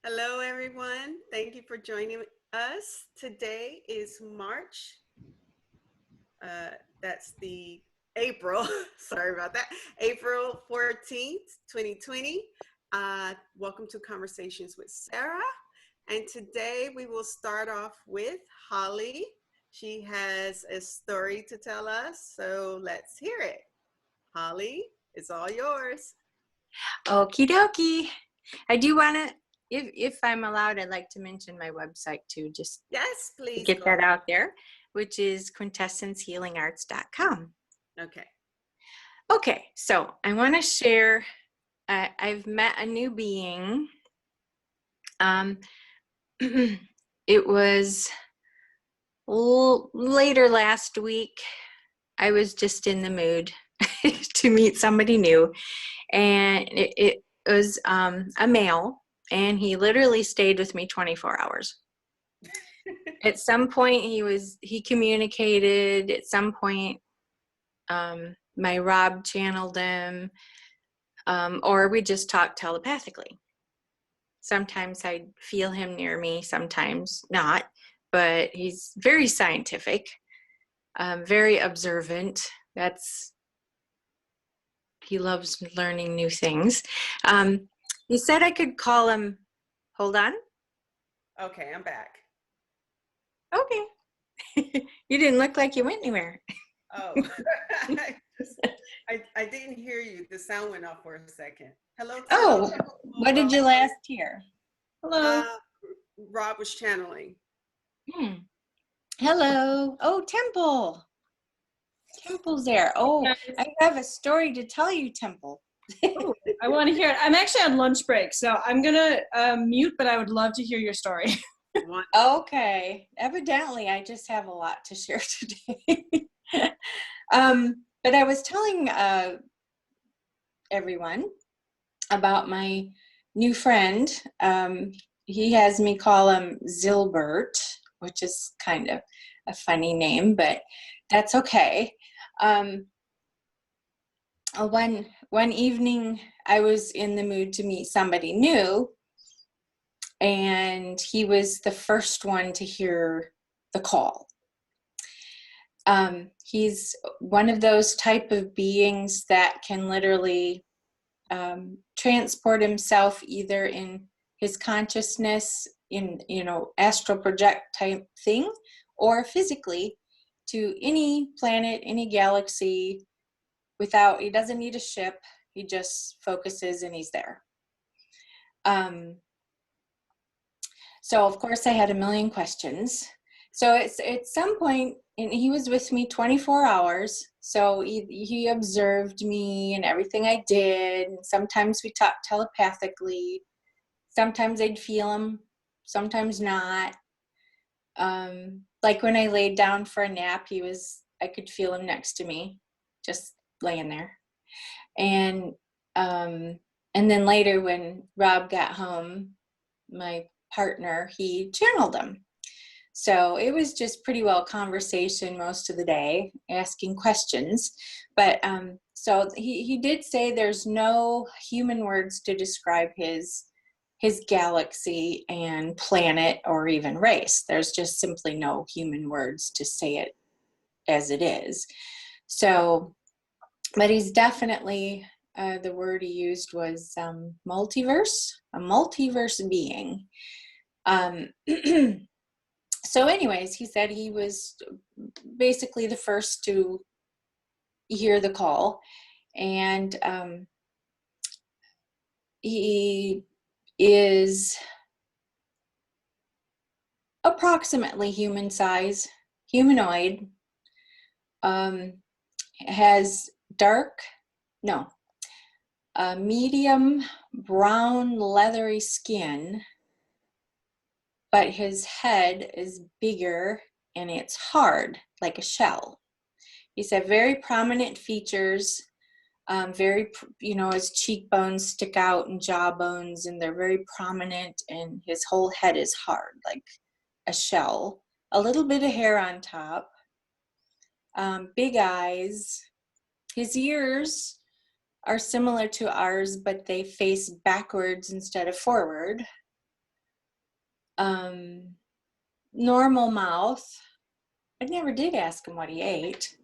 Hello, everyone. Thank you for joining us. Today is March. That's the April, sorry about that, April 14th, 2020. Welcome to Conversations with Sarah. And today we will start off with Holly. She has a story to tell us, so let's hear it. Holly, it's all yours. Okie dokie. I do want to, if I'm allowed, I'd like to mention my website too, just Yes, please. to get that out there, which is quintessencehealingarts.com. Okay, so I want to share, I've met a new being. It was later last week. I was just in the mood to meet somebody new, and it was a male, and he literally stayed with me 24 hours. At some point he communicated. At some point my Rob channeled him, or we just talked telepathically. Sometimes I'd feel him near me, sometimes not, but he's very scientific, very observant. He loves learning new things. He said I could call him, hold on. Okay, I'm back. Okay. You didn't look like you went anywhere. Oh, I didn't hear you. The sound went off for a second. Hello. Oh, what did you last hear? Hello. Rob was channeling. Hello. Oh, Temple. Temple's there. Oh, I have a story to tell you, Temple. Oh, I want to hear it. I'm actually on lunch break, so I'm going to mute, but I would love to hear your story. Okay. Evidently, I just have a lot to share today. But I was telling everyone about my new friend. He has me call him Zilbert, which is kind of a funny name, but that's okay. One evening, I was in the mood to meet somebody new, and he was the first one to hear the call. He's one of those type of beings that can literally transport himself either in his consciousness, in astral project type thing, or physically to any planet, any galaxy. He doesn't need a ship. He just focuses and he's there. So of course I had a million questions. So at some point, and he was with me 24 hours. So he observed me and everything I did. And sometimes we talked telepathically. Sometimes I'd feel him, sometimes not. Like when I laid down for a nap, I could feel him next to me, just laying there. And then later when Rob got home, my partner, he channeled him. So it was just pretty well conversation most of the day, asking questions. But so he did say there's no human words to describe his galaxy and planet or even race. There's just simply no human words to say it as it is. So, but he's definitely, the word he used was multiverse, a multiverse being. So anyways, he said he was basically the first to hear the call, and he is approximately human size, humanoid, has medium brown leathery skin, but his head is bigger and it's hard, like a shell. He said very prominent features, his cheekbones stick out and jawbones, and they're very prominent, and his whole head is hard, like a shell. A little bit of hair on top, big eyes. His ears are similar to ours, but they face backwards instead of forward. Normal mouth. I never did ask him what he ate.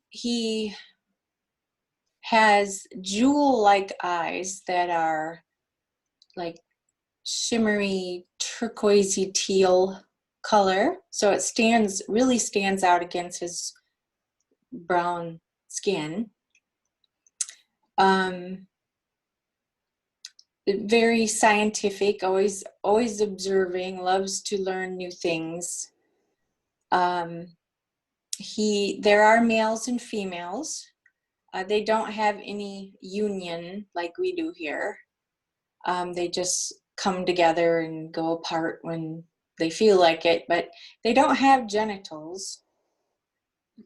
He has jewel-like eyes that are like shimmery turquoisey teal color. So it really stands out against his brown skin. Very scientific, always observing, loves to learn new things. There are males and females. They don't have any union like we do here. They just come together and go apart when they feel like it, but they don't have genitals.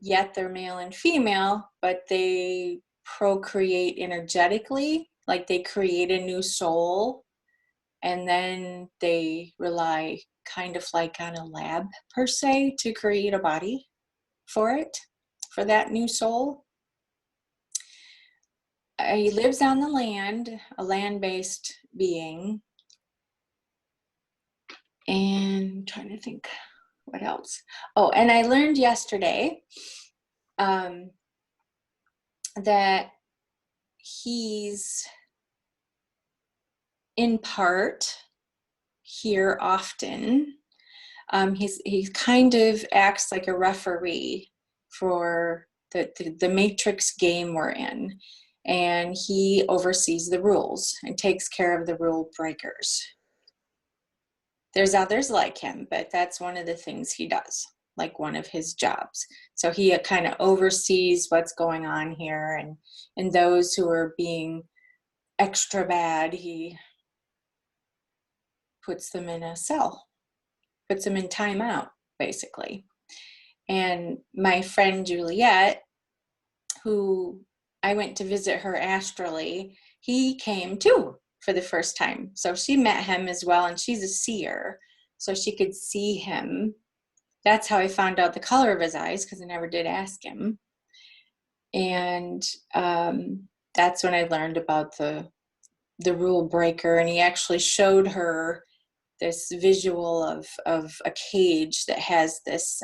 Yet they're male and female, but they procreate energetically, like they create a new soul, and then they rely kind of like on a lab per se to create a body for that new soul. He lives on the land, a land-based being. And I'm trying to think what else. Oh, and I learned yesterday that he's in part here often. He kind of acts like a referee for the matrix game we're in, and he oversees the rules and takes care of the rule breakers. There's others like him, but that's one of the things he does, like one of his jobs. So he kind of oversees what's going on here, and those who are being extra bad, he puts them in a cell, puts them in timeout, basically. And my friend Juliet, who I went to visit her astrally, he came too for the first time. So she met him as well, and she's a seer, so she could see him. That's how I found out the color of his eyes, because I never did ask him. And that's when I learned about the rule breaker, and he actually showed her this visual of a cage that has this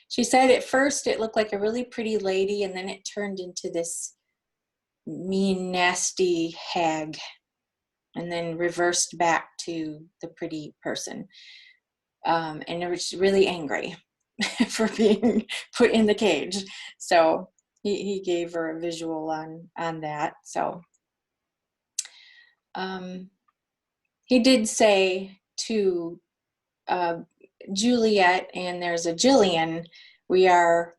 she said at first it looked like a really pretty lady, and then it turned into this mean, nasty hag, and then reversed back to the pretty person. And it was really angry for being put in the cage. So he gave her a visual on that. So he did say to Juliet, and there's a Jillian, we are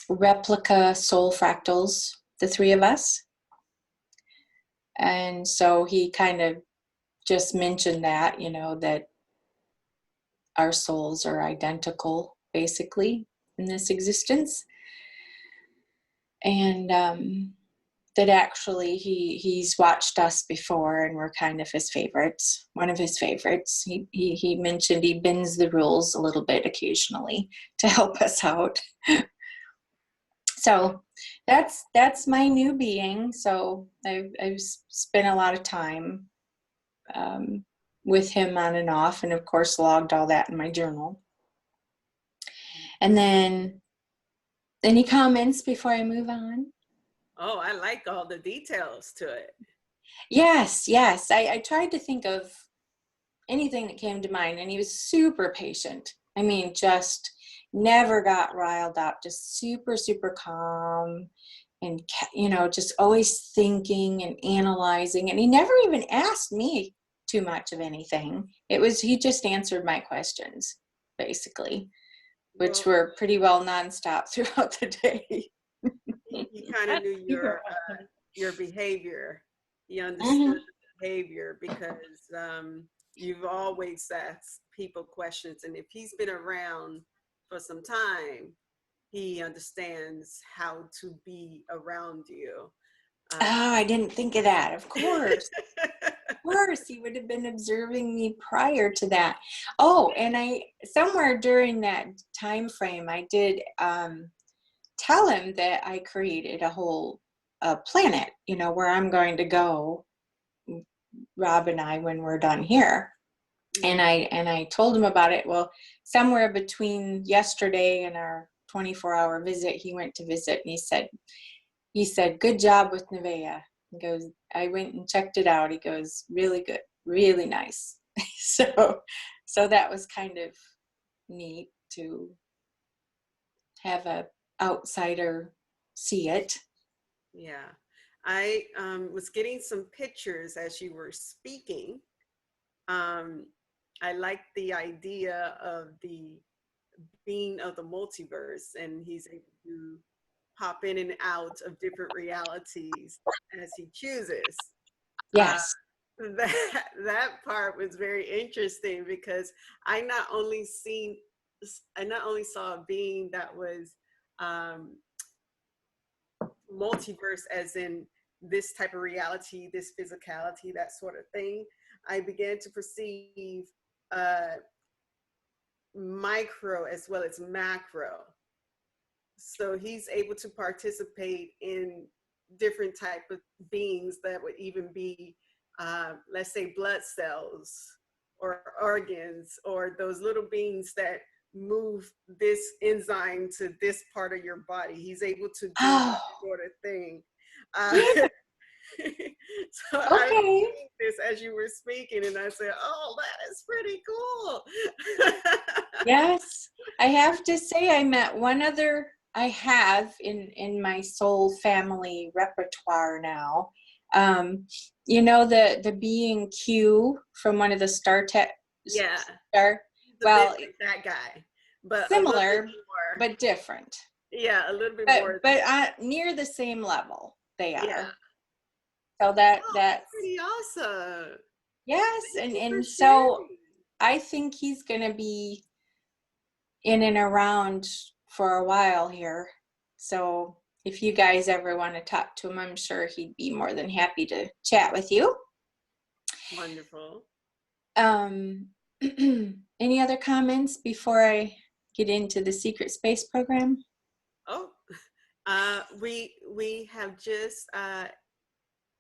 replica soul fractals, the three of us. And so he kind of just mentioned that, that our souls are identical, basically, in this existence. And that actually he's watched us before, and we're kind of his favorites, one of his favorites. He mentioned he bends the rules a little bit occasionally to help us out. So that's my new being. So I've spent a lot of time with him on and off, and of course logged all that in my journal. And then any comments before I move on? Oh, I like all the details to it. Yes. I tried to think of anything that came to mind, and he was super patient. I mean, just never got riled up, just super, super calm, and, just always thinking and analyzing. And he never even asked me too much of anything. He just answered my questions, basically, which were pretty well nonstop throughout the day. He kind of knew your behavior. He understood the behavior, because you've always asked people questions, and if he's been around for some time, he understands how to be around you. I didn't think of that, of course. course, he would have been observing me prior to that. Oh, and I somewhere during that time frame, I did tell him that I created a whole planet, you know, where I'm going to go, Rob and I, when we're done here. And I told him about it. Well, somewhere between yesterday and our 24-hour visit, he went to visit, and he said, good job with Nevaeh. He goes, I went and checked it out. He goes, really good, really nice. So that was kind of neat to have a outsider see it. Yeah. I was getting some pictures as you were speaking. I like the idea of the being of the multiverse, and he's able to pop in and out of different realities as he chooses. Yes. That part was very interesting because I not only saw a being that was multiverse, as in this type of reality, this physicality, that sort of thing. I began to perceive micro as well as macro. So he's able to participate in different type of beings that would even be, let's say, blood cells or organs, or those little beings that move this enzyme to this part of your body. He's able to do that sort of thing. Yeah. So I was seeing this as you were speaking, and I said, oh, that is pretty cool. Yes. I have to say, I met one other I have in my soul family repertoire now. You know, the being Q from one of the Star Trek. Yeah. Well, that guy, but similar, but different. Yeah, a little bit more. But near the same level they are. Yeah. So that's pretty awesome. Yes, and so I think he's gonna be in and around for a while here. So if you guys ever want to talk to him, I'm sure he'd be more than happy to chat with you. Wonderful. Any other comments before I get into the secret space program? Oh, we have just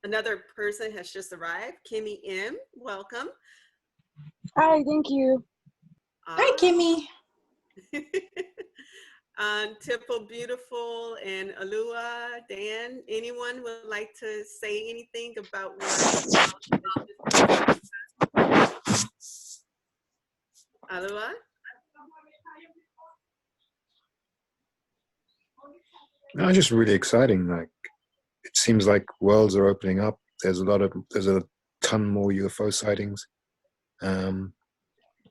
another person has just arrived. Kimmy M, welcome. Hi, thank you. Hi, Kimmy. Temple Beautiful and Alua, Dan, anyone would like to say anything about what Alua? No, just really exciting. Like, it seems like worlds are opening up. There's a ton more UFO sightings.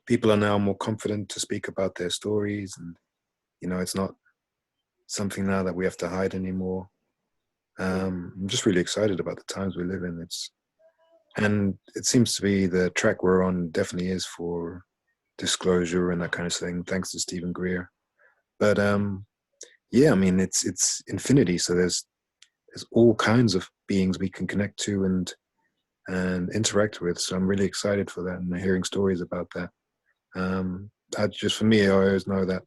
People are now more confident to speak about their stories, and it's not something now that we have to hide anymore. I'm just really excited about the times we live in. And it seems to be the track we're on definitely is for disclosure and that kind of thing, thanks to Stephen Greer. But yeah, I mean, it's infinity, so there's all kinds of beings we can connect to and interact with. So I'm really excited for that and hearing stories about that. For me, I always know that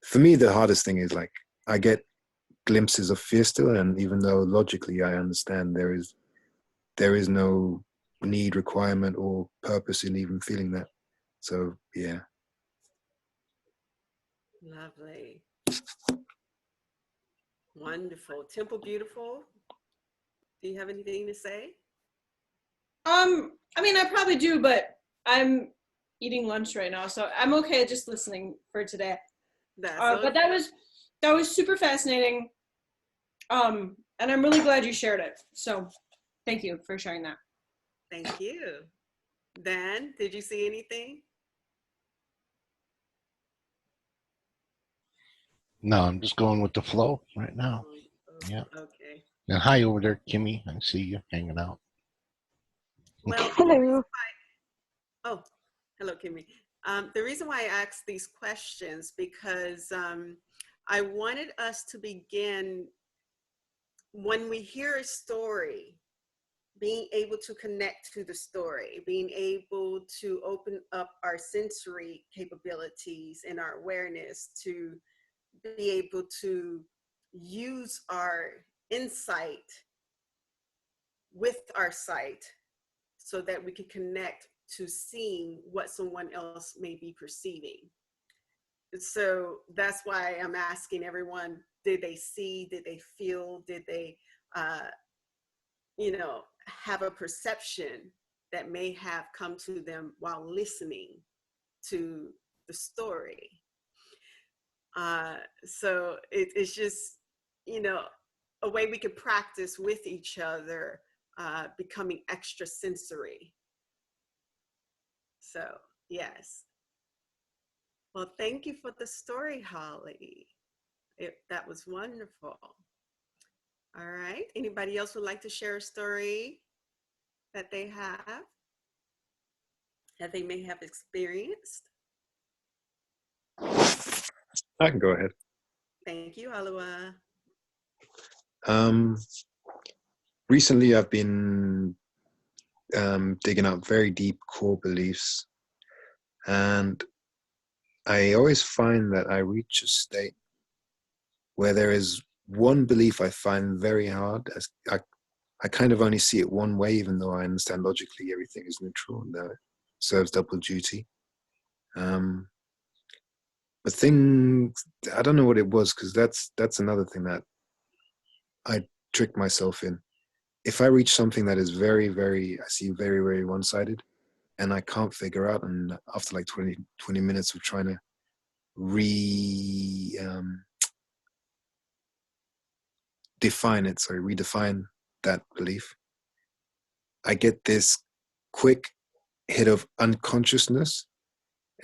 for me, the hardest thing is, like, I get glimpses of fear still, and even though logically I understand there is no need, requirement, or purpose in even feeling that. So yeah. Lovely. Wonderful. Temple Beautiful, do you have anything to say? I mean, I probably do, but I'm eating lunch right now, so I'm okay just listening for today. But that was super fascinating. And I'm really glad you shared it. So thank you for sharing that. Thank you. Dan, did you see anything? No, I'm just going with the flow right now. Yeah. Okay. And hi over there, Kimmy. I see you hanging out. Well, hello. Hello, Kimmy. The reason why I asked these questions because I wanted us to begin when we hear a story, being able to connect to the story, being able to open up our sensory capabilities and our awareness to be able to use our insight with our sight so that we can connect to seeing what someone else may be perceiving. So that's why I'm asking everyone, did they see, did they feel, did they, have a perception that may have come to them while listening to the story? So it's just, a way we could practice with each other, becoming extra sensory. So, yes. Well, thank you for the story, Holly. That was wonderful. All right. Anybody else would like to share a story that they have, that they may have experienced? I can go ahead. Thank you, Alua. Recently, I've been digging up very deep core beliefs, and I always find that I reach a state where there is one belief I find very hard. As I kind of only see it one way, even though I understand logically everything is neutral and that it serves double duty. But things, I don't know what it was, because that's another thing that I trick myself in. If I reach something that is very, very, I see very, very one-sided, and I can't figure out, and after like 20 minutes of trying to redefine that belief, I get this quick hit of unconsciousness,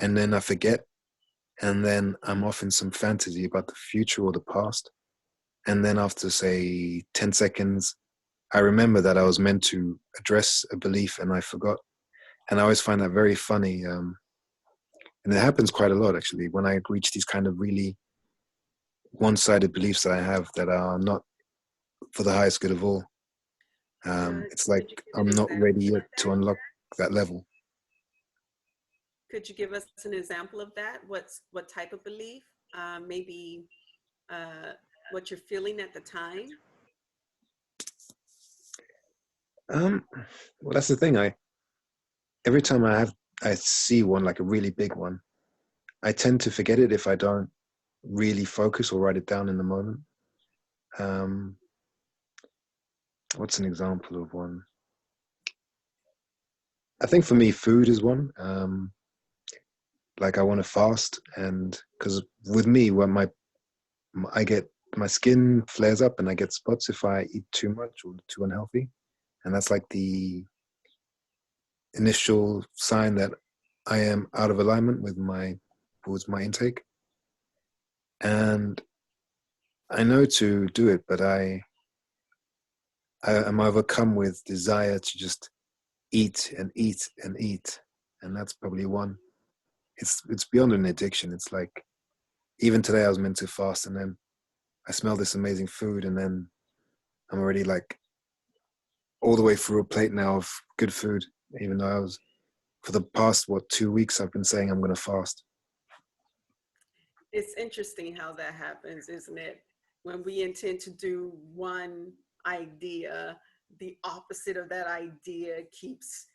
and then I forget, and then I'm off in some fantasy about the future or the past. And then after, say, 10 seconds, I remember that I was meant to address a belief and I forgot. And I always find that very funny. And it happens quite a lot, actually, when I reach these kind of really one-sided beliefs that I have that are not for the highest good of all. It's like I'm not ready yet to unlock that level. Could you give us an example of that? What type of belief? Maybe what you're feeling at the time? Well, that's the thing. Every time I see one, like a really big one, I tend to forget it if I don't really focus or write it down in the moment. What's an example of one? I think for me, food is one. Like I want to fast, and because with me, when my skin flares up and I get spots if I eat too much or too unhealthy, and that's like the initial sign that I am out of alignment with my intake. And I know to do it, but I am overcome with desire to just eat and eat and eat, and that's probably one. It's beyond an addiction. It's like even today I was meant to fast, and then I smell this amazing food, and then I'm already like all the way through a plate now of good food, even though I was for the past 2 weeks I've been saying I'm going to fast. It's interesting how that happens, isn't it? When we intend to do one idea, the opposite of that idea keeps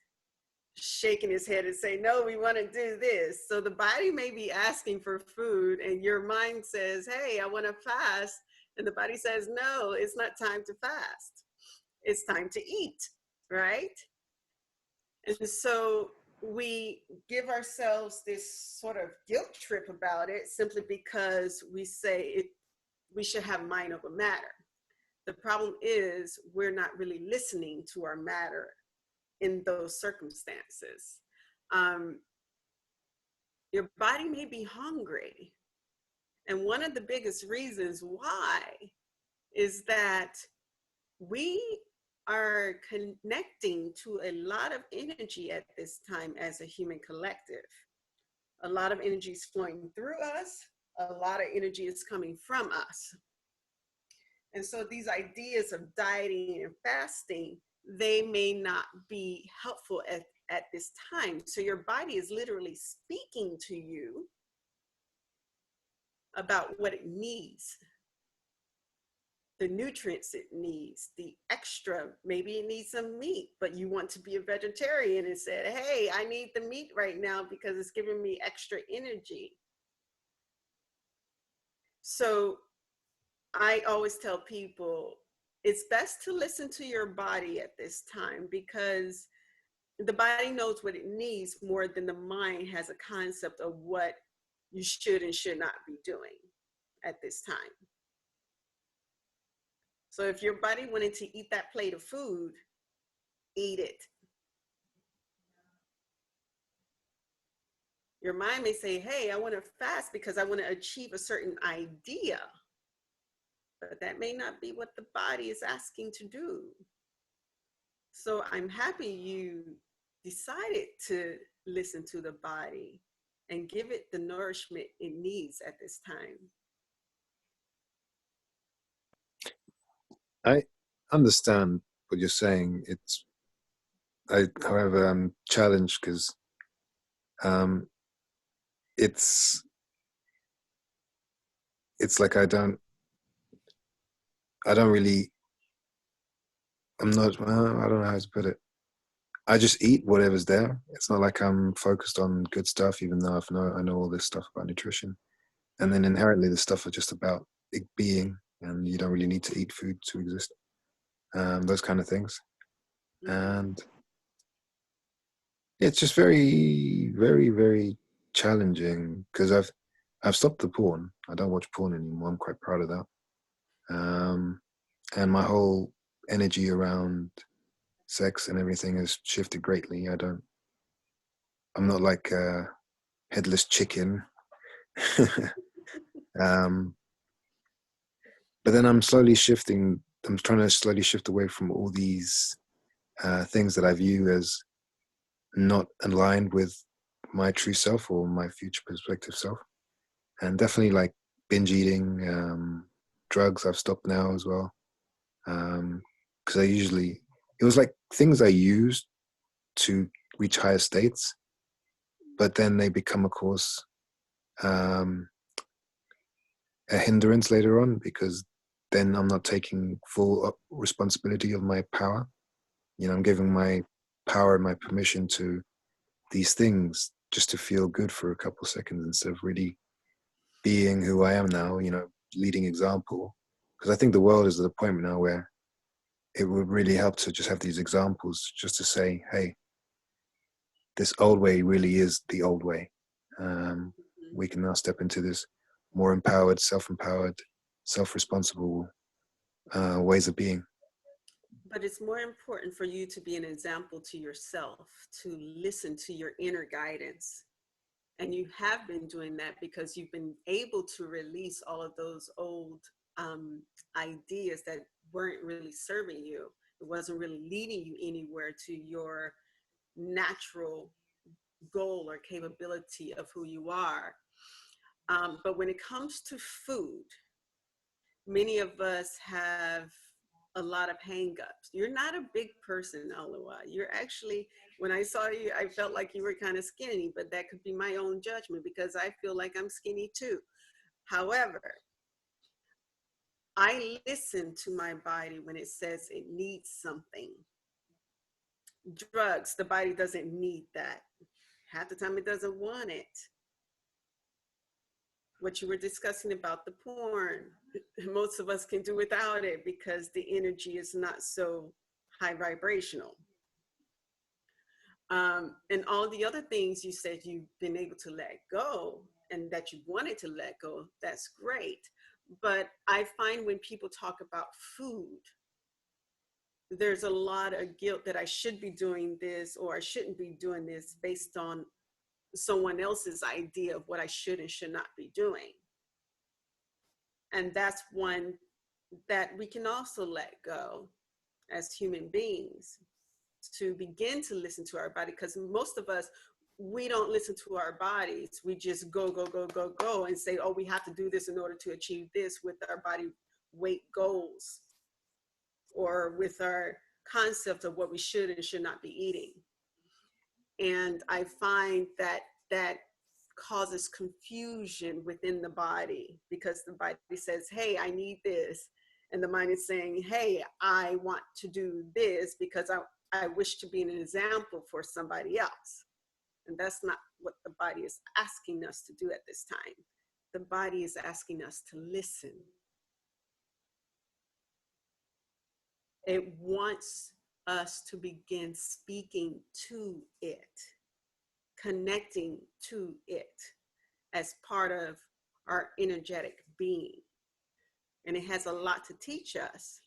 shaking his head and say, no, we want to do this. So the body may be asking for food and your mind says, hey, I want to fast. And the body says, no, it's not time to fast. It's time to eat, right? And so we give ourselves this sort of guilt trip about it simply because we say we should have mind over matter. The problem is we're not really listening to our matter in those circumstances. Your body may be hungry. And one of the biggest reasons why is that we are connecting to a lot of energy at this time as a human collective. A lot of energy is flowing through us. A lot of energy is coming from us. And so these ideas of dieting and fasting, they may not be helpful at this time. So your body is literally speaking to you about what it needs, the nutrients it needs, the extra. Maybe it needs some meat, but you want to be a vegetarian and said, hey, I need the meat right now because it's giving me extra energy. So I always tell people it's best to listen to your body at this time, because the body knows what it needs more than the mind has a concept of what you should and should not be doing at this time. So if your body wanted to eat that plate of food, eat it. Your mind may say, hey, I want to fast because I want to achieve a certain idea, but that may not be what the body is asking to do. So I'm happy you decided to listen to the body and give it the nourishment it needs at this time. I understand what you're saying. However, I'm challenged because it's like I don't really. I'm not. I don't know how to put it. I just eat whatever's there. It's not like I'm focused on good stuff, even though I know all this stuff about nutrition. And then inherently, the stuff are just about it being, and you don't really need to eat food to exist. Those kind of things. And it's just very, very, very challenging because I've stopped the porn. I don't watch porn anymore. I'm quite proud of that. And my whole energy around sex and everything has shifted greatly. I'm not like a headless chicken. But then I'm trying to slowly shift away from all these things that I view as not aligned with my true self or my future prospective self. And definitely like binge eating, drugs I've stopped now as well. Because it was like things I used to reach higher states, but then they become, of course, a hindrance later on, because then I'm not taking full responsibility of my power. I'm giving my power and my permission to these things just to feel good for a couple of seconds instead of really being who I am now, leading example. Because I think the world is at a point now where it would really help to just have these examples just to say, hey, this old way really is the old way. We can now step into this more empowered, self-empowered, self-responsible ways of being. But it's more important for you to be an example to yourself, to listen to your inner guidance. And you have been doing that because you've been able to release all of those old ideas that weren't really serving you. It wasn't really leading you anywhere to your natural goal or capability of who you are. But when it comes to food, many of us have a lot of hang-ups. You're not a big person, Aloha. You're actually, when I saw you, I felt like you were kind of skinny, but that could be my own judgment because I feel like I'm skinny too. However, I listen to my body when it says it needs something. Drugs, the body doesn't need that. Half the time it doesn't want it. What you were discussing about the porn, most of us can do without it because the energy is not so high vibrational. And all the other things you said you've been able to let go and that you wanted to let go, that's great. But I find when people talk about food, there's a lot of guilt that I should be doing this or I shouldn't be doing this based on someone else's idea of what I should and should not be doing. And that's one that we can also let go as human beings, to begin to listen to our body, because most of us, we don't listen to our bodies. We just go and say, oh, we have to do this in order to achieve this with our body weight goals or with our concept of what we should and should not be eating. And I find that that causes confusion within the body, because the body says, hey, I need this. And the mind is saying, hey, I want to do this because I wish to be an example for somebody else. And that's not what the body is asking us to do at this time. The body is asking us to listen. It wants us to begin speaking to it, connecting to it as part of our energetic being. And it has a lot to teach us.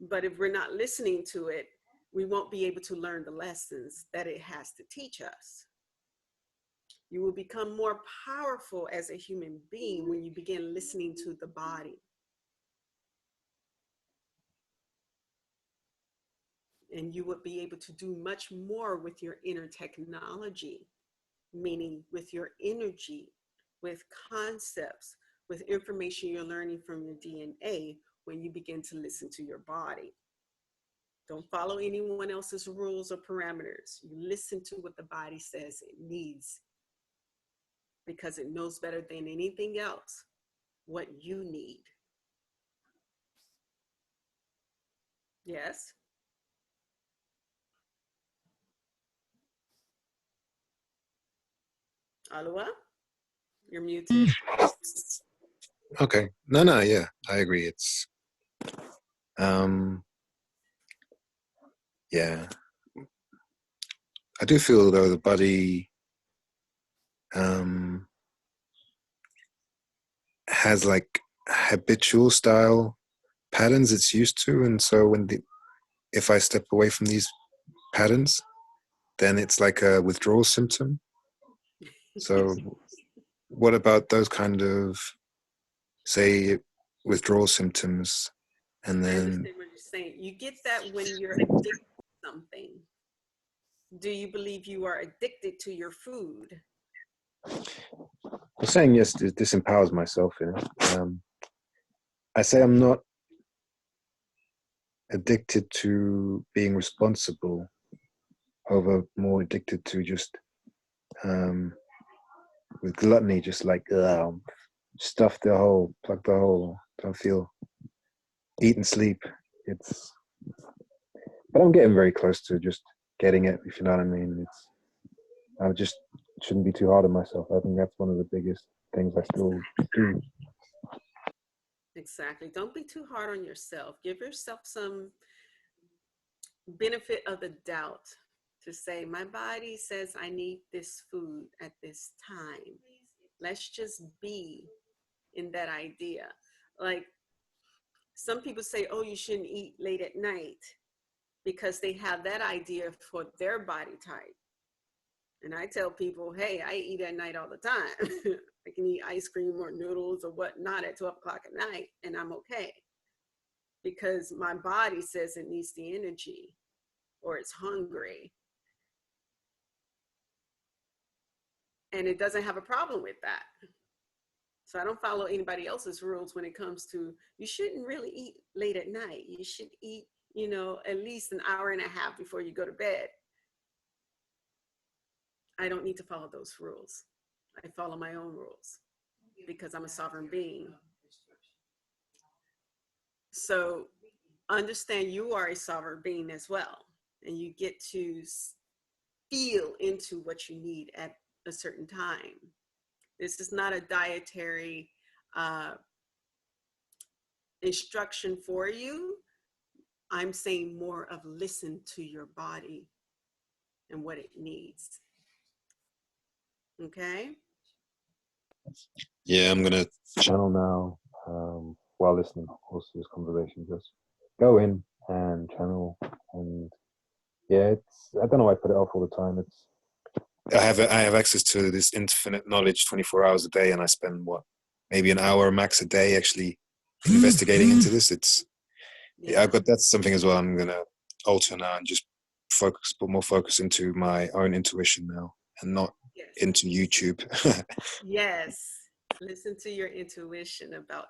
But if we're not listening to it, we won't be able to learn the lessons that it has to teach us. You will become more powerful as a human being when you begin listening to the body. And you would be able to do much more with your inner technology, meaning with your energy, with concepts, with information you're learning from your DNA when you begin to listen to your body. Don't follow anyone else's rules or parameters. You listen to what the body says it needs, because it knows better than anything else what you need. Yes? Alua? You're muted. Okay. No, yeah, I agree. It's, yeah. I do feel though the body has like habitual style patterns it's used to, and so if I step away from these patterns, then it's like a withdrawal symptom. So what about those kind of, say, withdrawal symptoms? And I then understand what you're saying. You get that when you're addicted to something. Do you believe you are addicted to your food? I'm saying yes, it disempowers myself. I say I'm not addicted to being responsible, over more addicted to just with gluttony, just like stuff the hole, plug the hole, don't feel, eat and sleep. But I'm getting very close to just getting it, if you know what I mean. I just shouldn't be too hard on myself. I think that's one of the biggest things I still do. Exactly. Don't be too hard on yourself. Give yourself some benefit of the doubt to say, my body says I need this food at this time. Let's just be in that idea. Like some people say, oh, you shouldn't eat late at night because they have that idea for their body type. And I tell people, hey, I eat at night all the time. I can eat ice cream or noodles or whatnot at 12 o'clock at night, and I'm okay. Because my body says it needs the energy or it's hungry. And it doesn't have a problem with that. So I don't follow anybody else's rules when it comes to, you shouldn't really eat late at night. You should eat, at least an hour and a half before you go to bed. I don't need to follow those rules. I follow my own rules because I'm a sovereign being. So understand you are a sovereign being as well. And you get to feel into what you need at a certain time. This is not a dietary instruction for you. I'm saying more of listen to your body and what it needs. Okay? Yeah, I'm going to channel now while listening also to this conversation. Just go in and channel. And yeah, I don't know why I put it off all the time. I have access to this infinite knowledge 24 hours a day, and I spend maybe an hour max a day actually investigating into this. That's something as well I'm gonna alter now and just put more focus into my own intuition now and not into YouTube. Yes, listen to your intuition about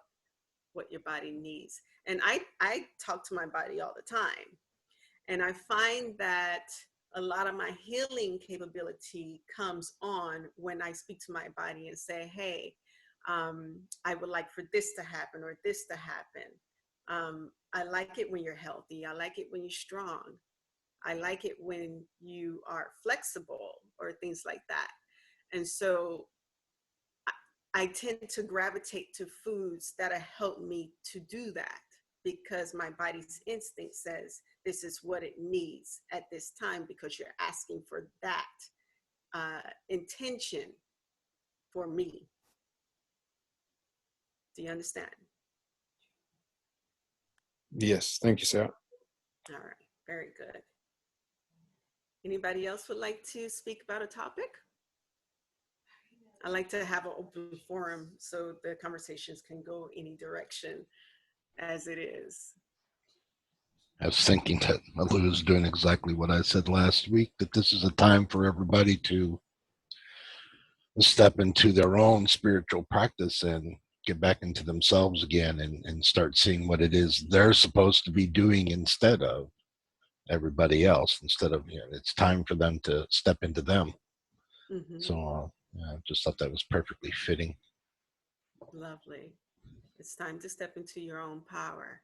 what your body needs. And I talk to my body all the time. And I find that a lot of my healing capability comes on when I speak to my body and say, hey, I would like for this to happen or this to happen. I like it when you're healthy. I like it when you're strong. I like it when you are flexible or things like that. And so I tend to gravitate to foods that help me to do that, because my body's instinct says this is what it needs at this time, because you're asking for that intention for me. Do you understand? Yes, thank you, Sarah. All right, very good. Anybody else would like to speak about a topic? I like to have an open forum so the conversations can go any direction as it is. I was thinking that Malu is doing exactly what I said last week, that this is a time for everybody to step into their own spiritual practice and get back into themselves again, and start seeing what it is they're supposed to be doing instead of everybody else. Instead of, it's time for them to step into them. Mm-hmm. So I just thought that was perfectly fitting. Lovely. It's time to step into your own power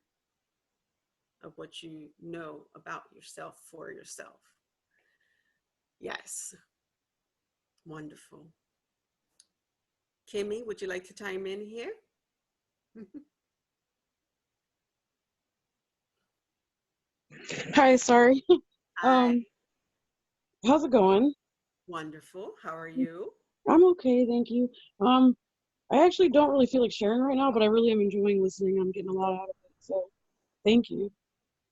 of what you know about yourself for yourself. Yes. Wonderful. Kimmy, would you like to chime in here? Hi, sorry. Hi. How's it going? Wonderful. How are you? I'm okay, thank you. I actually don't really feel like sharing right now, but I really am enjoying listening. I'm getting a lot out of it, so thank you.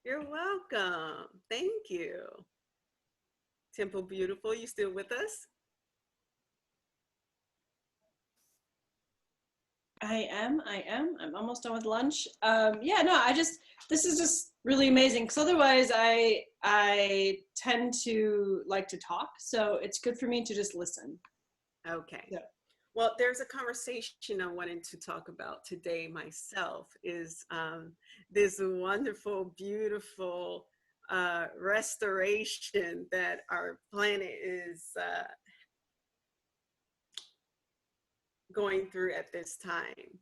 You're welcome. Thank you. Temple Beautiful, you still with us? I am. I'm almost done with lunch. This is just really amazing, because otherwise I tend to like to talk. So it's good for me to just listen. Okay. Yeah. Well, there's a conversation I wanted to talk about today myself, is this wonderful, beautiful restoration that our planet is going through at this time.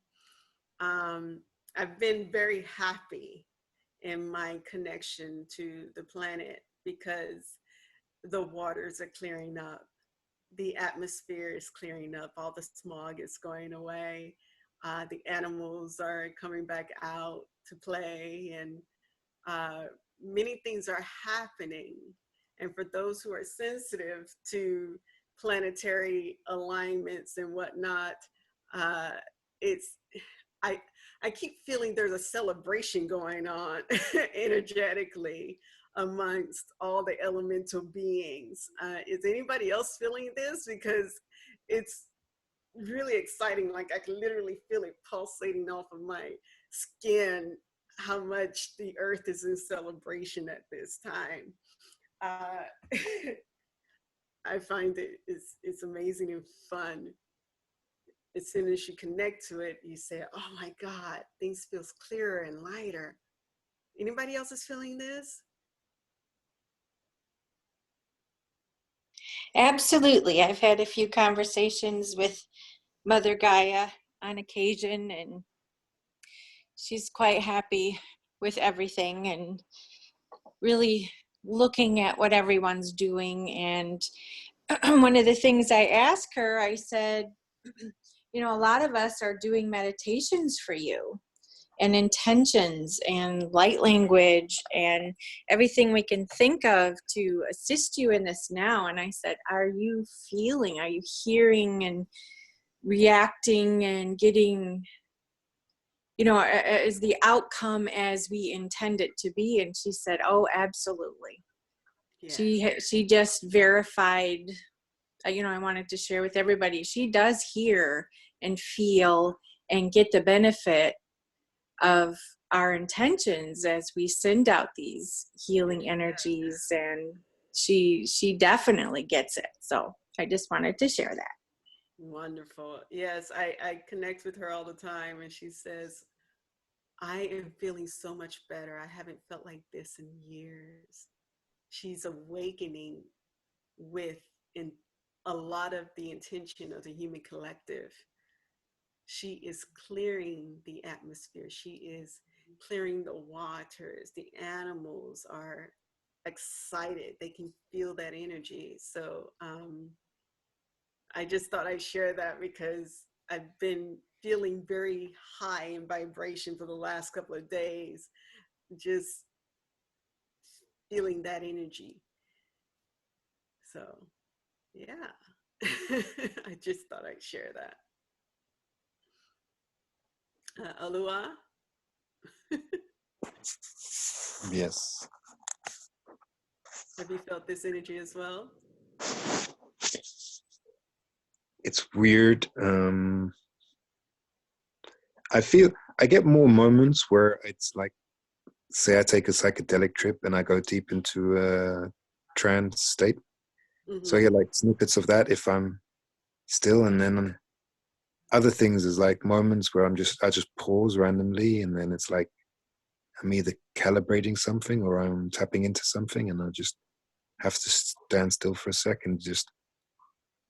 I've been very happy in my connection to the planet, because the waters are clearing up, the atmosphere is clearing up, all the smog is going away, the animals are coming back out to play, and many things are happening. And for those who are sensitive to planetary alignments and whatnot, it's I keep feeling there's a celebration going on energetically amongst all the elemental beings. Is anybody else feeling this? Because it's really exciting. Like, I can literally feel it pulsating off of my skin, how much the earth is in celebration at this time. I find it's amazing and fun. As soon as you connect to it, you say, oh my God, things feels clearer and lighter. Anybody else is feeling this? Absolutely. I've had a few conversations with Mother Gaia on occasion, and she's quite happy with everything and really looking at what everyone's doing. And one of the things I asked her, I said, a lot of us are doing meditations for you, and intentions and light language and everything we can think of to assist you in this now. And I said, are you hearing and reacting and getting, is the outcome as we intend it to be? And she said, oh, absolutely. Yes. She just verified, I wanted to share with everybody, she does hear and feel and get the benefit of our intentions as we send out these healing energies, and she definitely gets it. So I just wanted to share that. Wonderful. Yes, I connect with her all the time, and she says, I am feeling so much better. I haven't felt like this in years. She's awakening with in a lot of the intention of the human collective. She is clearing the atmosphere. She is clearing the waters. The animals are excited. They can feel that energy. So I just thought I'd share that because I've been feeling very high in vibration for the last couple of days, just feeling that energy. So, yeah, I just thought I'd share that. Alua? Yes. Have you felt this energy as well? It's weird. I get more moments where it's like, say I take a psychedelic trip and I go deep into a trance state. Mm-hmm. So I get like snippets of that if I'm still, and then other things is like moments where I just pause randomly, and then it's like I'm either calibrating something or I'm tapping into something, and I just have to stand still for a second, just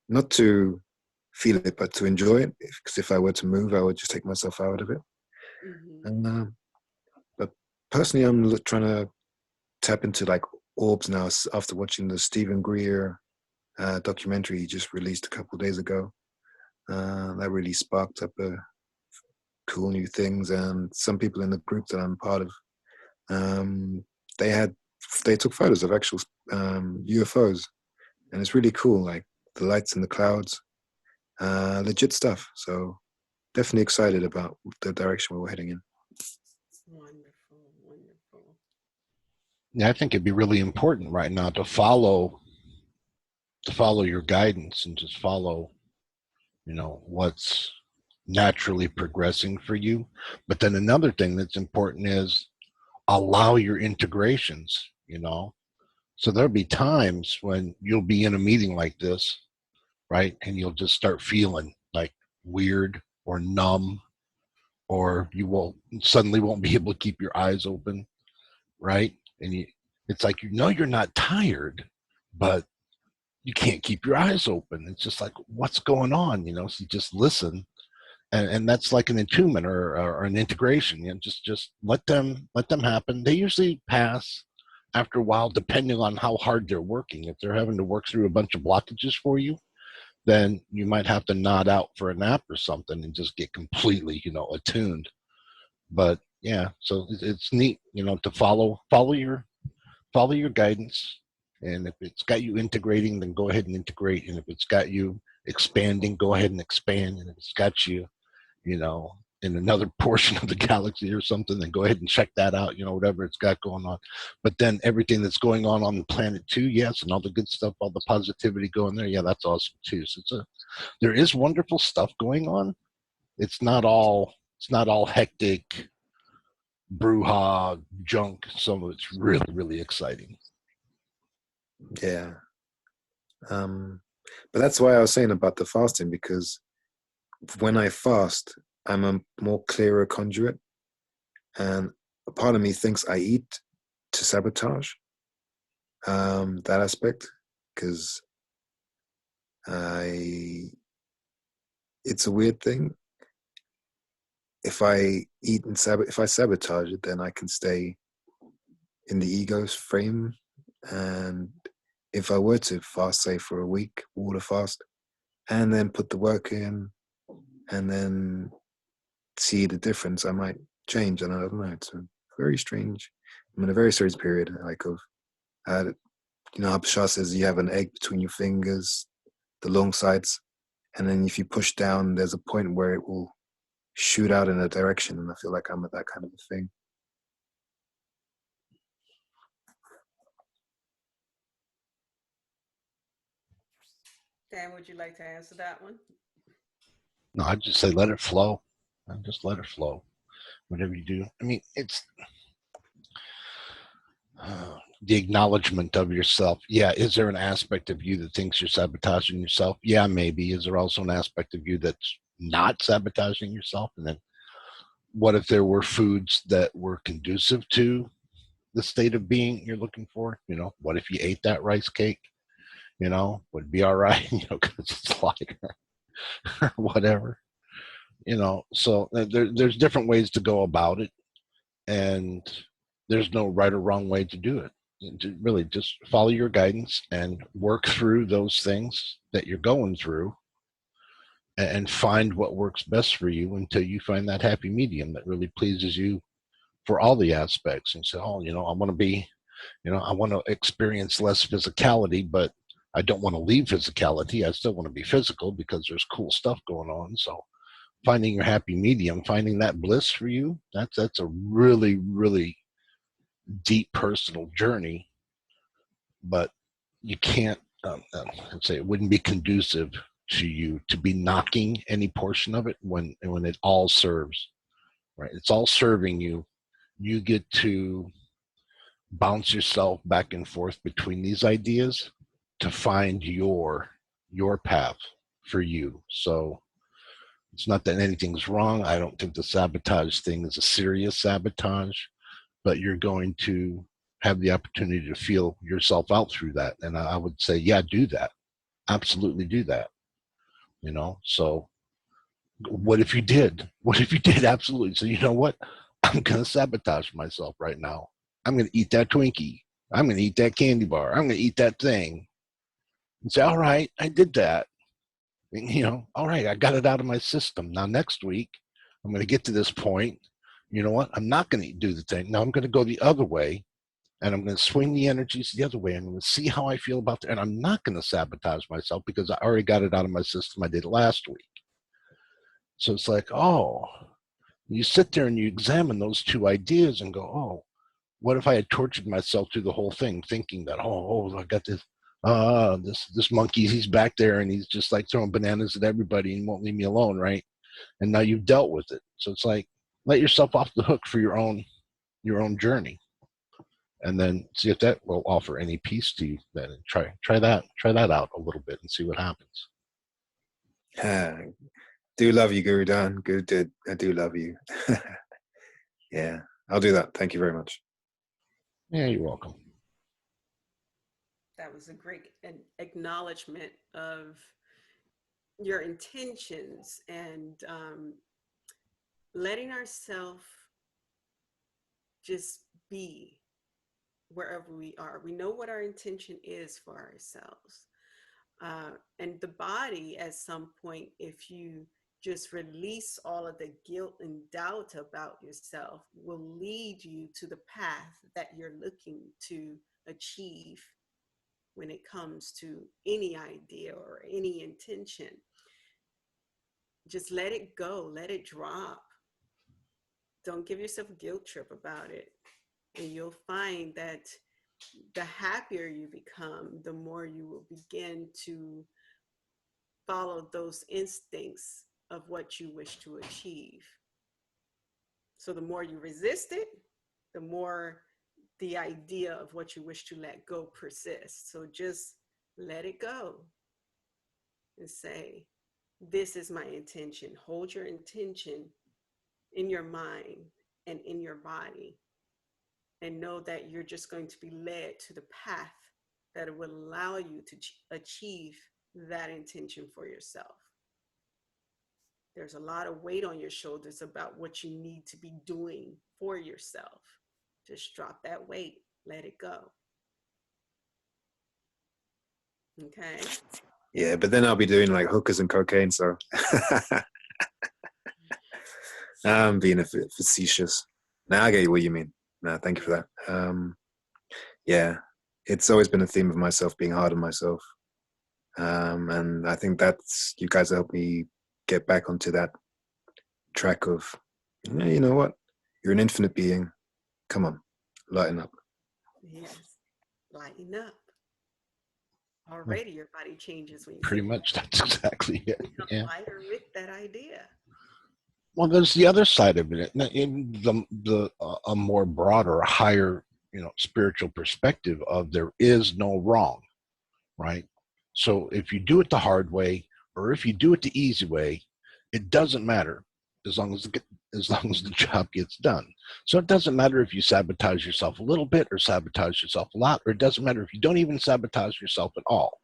not to feel it, but to enjoy it. Because if I were to move, I would just take myself out of it. Mm-hmm. And but personally, I'm trying to tap into like orbs now after watching the Stephen Greer documentary he just released a couple of days ago. That really sparked up cool new things, and some people in the group that I'm part of, they took photos of actual UFOs, and it's really cool, like the lights in the clouds, legit stuff. So definitely excited about the direction we're heading in. Wonderful, wonderful. Yeah, I think it'd be really important right now to follow your guidance and just follow, what's naturally progressing for you. But then another thing that's important is allow your integrations, So there'll be times when you'll be in a meeting like this, right? And you'll just start feeling like weird or numb, or you won't be able to keep your eyes open, right? And it's like, you're not tired, but you can't keep your eyes open. It's just like, what's going on? So you just listen, and that's like an attunement or an integration. Just let them happen. They usually pass after a while, depending on how hard they're working. If they're having to work through a bunch of blockages for you, then you might have to nod out for a nap or something and just get completely, attuned. But yeah, so it's neat, to follow your guidance. And if it's got you integrating, then go ahead and integrate. And if it's got you expanding, go ahead and expand. And if it's got you, in another portion of the galaxy or something, then go ahead and check that out, whatever it's got going on. But then everything that's going on the planet too, yes, and all the good stuff, all the positivity going there, yeah, that's awesome too. So there is wonderful stuff going on. It's not all hectic, brouhaha, junk. Some of it's really, really exciting. Yeah. But that's why I was saying about the fasting, because when I fast, I'm a more clearer conduit, and a part of me thinks I eat to sabotage that aspect, because it's a weird thing. If I eat and if I sabotage it, then I can stay in the ego's frame. And if I were to fast, say for a week, water fast, and then put the work in, and then see the difference, I might change. And I don't know, it's a very strange, I'm in a very strange period, like of, how Bashar says you have an egg between your fingers, the long sides, and then if you push down, there's a point where it will shoot out in a direction, and I feel like I'm at that kind of a thing. Dan, would you like to answer that one? No, I'd just say let it flow. Just let it flow. Whatever you do. I mean, it's the acknowledgement of yourself. Yeah, is there an aspect of you that thinks you're sabotaging yourself? Yeah, maybe. Is there also an aspect of you that's not sabotaging yourself? And then what if there were foods that were conducive to the state of being you're looking for? You know, what if you ate that rice cake? You know, would it be all right? You know, because it's like or whatever. You know, so there's different ways to go about it, and there's no right or wrong way to do it. Really, just follow your guidance and work through those things that you're going through, and find what works best for you until you find that happy medium that really pleases you for all the aspects. And say, oh, you know, I want to be, you know, I want to experience less physicality, but I don't want to leave physicality. I still want to be physical because there's cool stuff going on. So finding your happy medium, finding that bliss for you, that's a really, really deep personal journey. But you can't, I'd say it wouldn't be conducive to you to be knocking any portion of it when it all serves, right? It's all serving you. You get to bounce yourself back and forth between these ideas to find your path for you. So it's not that anything's wrong. I don't think the sabotage thing is a serious sabotage, but you're going to have the opportunity to feel yourself out through that. And I would say, yeah, do that. Absolutely do that. You know, so what if you did? What if you did? Absolutely. So you know what? I'm going to sabotage myself right now. I'm going to eat that Twinkie. I'm going to eat that candy bar. I'm going to eat that thing. And say, all right, I did that. And, you know, all right, I got it out of my system. Now next week, I'm going to get to this point. You know what? I'm not going to do the thing. Now I'm going to go the other way, and I'm going to swing the energies the other way. I'm going to see how I feel about it. And I'm not going to sabotage myself because I already got it out of my system. I did it last week. So it's like, oh, you sit there and you examine those two ideas and go, oh, what if I had tortured myself through the whole thing, thinking that, I got this monkey, he's back there and he's just like throwing bananas at everybody and won't leave me alone, right? And now you've dealt with it. So it's like, let yourself off the hook for your own journey, and then see if that will offer any peace to you. Then try that out a little bit and see what happens. Do love you, Guru Dan. Good. I do love you. Yeah, I'll do that. Thank you very much. Yeah, you're welcome. That was a great acknowledgement of your intentions and letting ourselves just be wherever we are. We know what our intention is for ourselves. And the body, at some point, if you just release all of the guilt and doubt about yourself, will lead you to the path that you're looking to achieve when it comes to any idea or any intention. Just let it go, let it drop. Don't give yourself a guilt trip about it. And you'll find that the happier you become, the more you will begin to follow those instincts of what you wish to achieve. So the more you resist it, the more the idea of what you wish to let go persists. So just let it go and say, this is my intention. Hold your intention in your mind and in your body, and know that you're just going to be led to the path that will allow you to achieve that intention for yourself. There's a lot of weight on your shoulders about what you need to be doing for yourself. Just drop that weight, let it go. Okay. Yeah, but then I'll be doing like hookers and cocaine, so I'm being facetious. Now I get what you mean. No, thank you for that. Yeah, it's always been a theme of myself being hard on myself. And I think that's, you guys helped me get back onto that track of, you know what? You're an infinite being. Come on, lighten up. Yes, lighten up. Already your body changes when you pretty much that's exactly it. Yeah. Lighter with that idea. Well, there's the other side of it. In a more broader, higher, spiritual perspective of there is no wrong, right? So if you do it the hard way or if you do it the easy way, it doesn't matter. as long as the job gets done. So it doesn't matter if you sabotage yourself a little bit or sabotage yourself a lot, or it doesn't matter if you don't even sabotage yourself at all.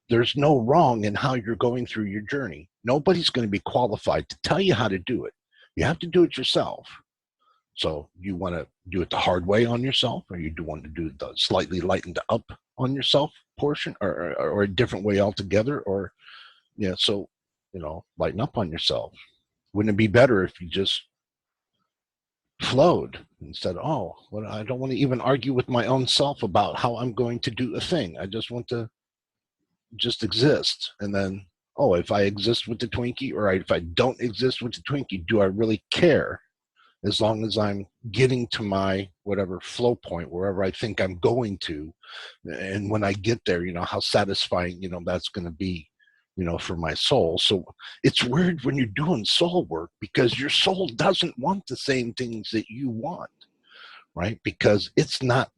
There's no wrong in how you're going through your journey. Nobody's going to be qualified to tell you how to do it. You have to do it yourself. So you want to do it the hard way on yourself, or you do want to do the slightly lightened up on yourself portion, or a different way altogether, or yeah. So lighten up on yourself. Wouldn't it be better if you just flowed instead of, oh, well, I don't want to even argue with my own self about how I'm going to do a thing. I just want to just exist. And then, oh, if I exist with the Twinkie, or if I don't exist with the Twinkie, do I really care? As long as I'm getting to my whatever flow point, wherever I think I'm going to. And when I get there, how satisfying, that's going to be, for my soul. So it's weird when you're doing soul work, because your soul doesn't want the same things that you want, right? Because it's not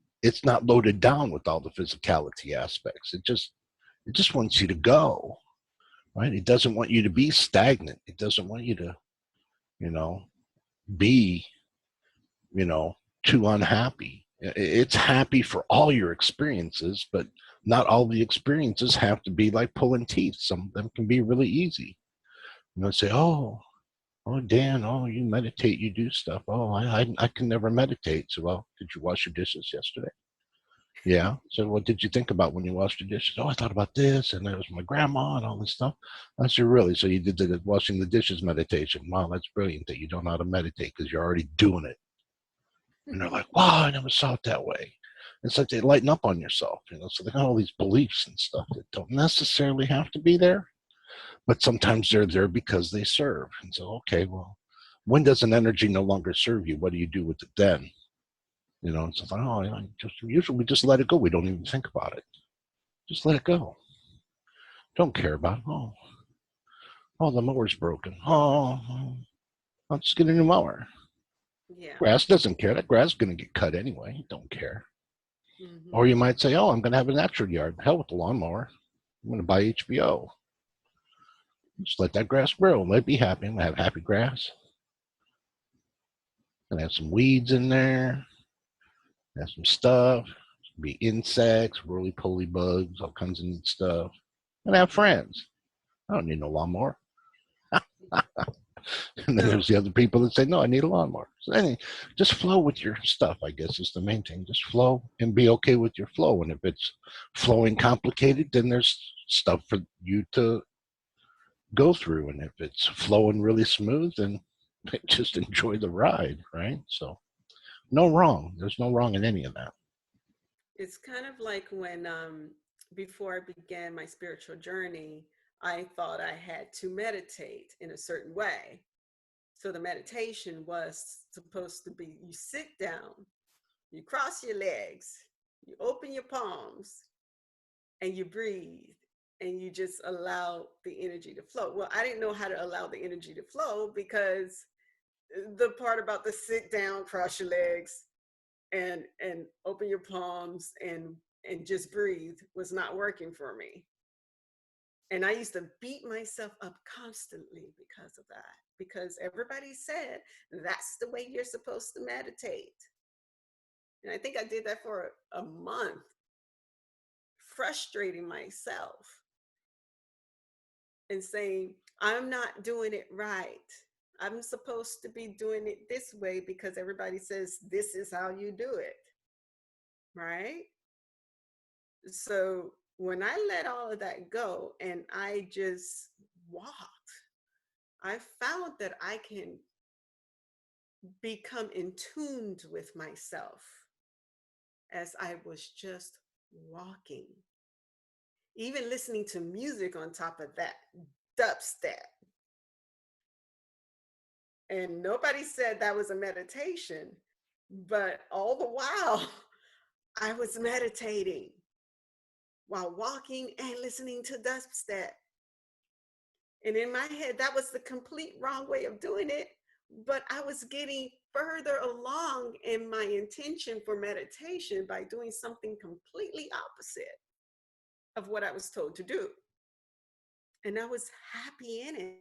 loaded down with all the physicality aspects. It just wants you to go, right? It doesn't want you to be stagnant. It doesn't want you to, be, too unhappy. It's happy for all your experiences, but not all the experiences have to be like pulling teeth. Some of them can be really easy. Say, oh, Dan, oh, you meditate, you do stuff. Oh, I can never meditate. So, well, did you wash your dishes yesterday? Yeah. So what did you think about when you washed your dishes? Oh, I thought about this, and it was my grandma and all this stuff. I said, really? So you did the washing the dishes meditation. Wow, that's brilliant that you don't know how to meditate because you're already doing it. And they're like, wow, I never saw it that way. It's like they lighten up on yourself, so they got all these beliefs and stuff that don't necessarily have to be there, but sometimes they're there because they serve. And so, okay, well, when does an energy no longer serve you? What do you do with it then? It's like, oh, usually we just let it go. We don't even think about it. Just let it go. Don't care about it. Oh, the mower's broken. Oh, I'll just get a new mower. Yeah. Grass doesn't care. That grass is going to get cut anyway. Don't care. Mm-hmm. Or you might say, oh, I'm going to have a natural yard. Hell with the lawnmower. I'm going to buy HBO. Just let that grass grow. Let it be happy. I'm going to have happy grass. I'm going to have some weeds in there. Have some stuff. Be insects, roly-poly bugs, all kinds of neat stuff. And have friends. I don't need no lawnmower. And then there's the other people that say, no, I need a lawnmower. So anyway, just flow with your stuff, I guess, is the main thing. Just flow and be okay with your flow. And if it's flowing complicated, then there's stuff for you to go through. And if it's flowing really smooth, then just enjoy the ride, right? So no wrong. There's no wrong in any of that. It's kind of like when, before I began my spiritual journey, I thought I had to meditate in a certain way. So the meditation was supposed to be, you sit down, you cross your legs, you open your palms, and you breathe, and you just allow the energy to flow. Well, I didn't know how to allow the energy to flow, because the part about the sit down, cross your legs, and open your palms and just breathe was not working for me. And I used to beat myself up constantly because of that, because everybody said that's the way you're supposed to meditate. And I think I did that for a month, frustrating myself and saying, I'm not doing it right. I'm supposed to be doing it this way because everybody says this is how you do it. Right? So when I let all of that go and I just walked, I found that I can become in tune with myself as I was just walking. Even listening to music on top of that, dubstep. And nobody said that was a meditation, but all the while I was meditating while walking and listening to dubstep. And in my head, that was the complete wrong way of doing it. But I was getting further along in my intention for meditation by doing something completely opposite of what I was told to do. And I was happy in it.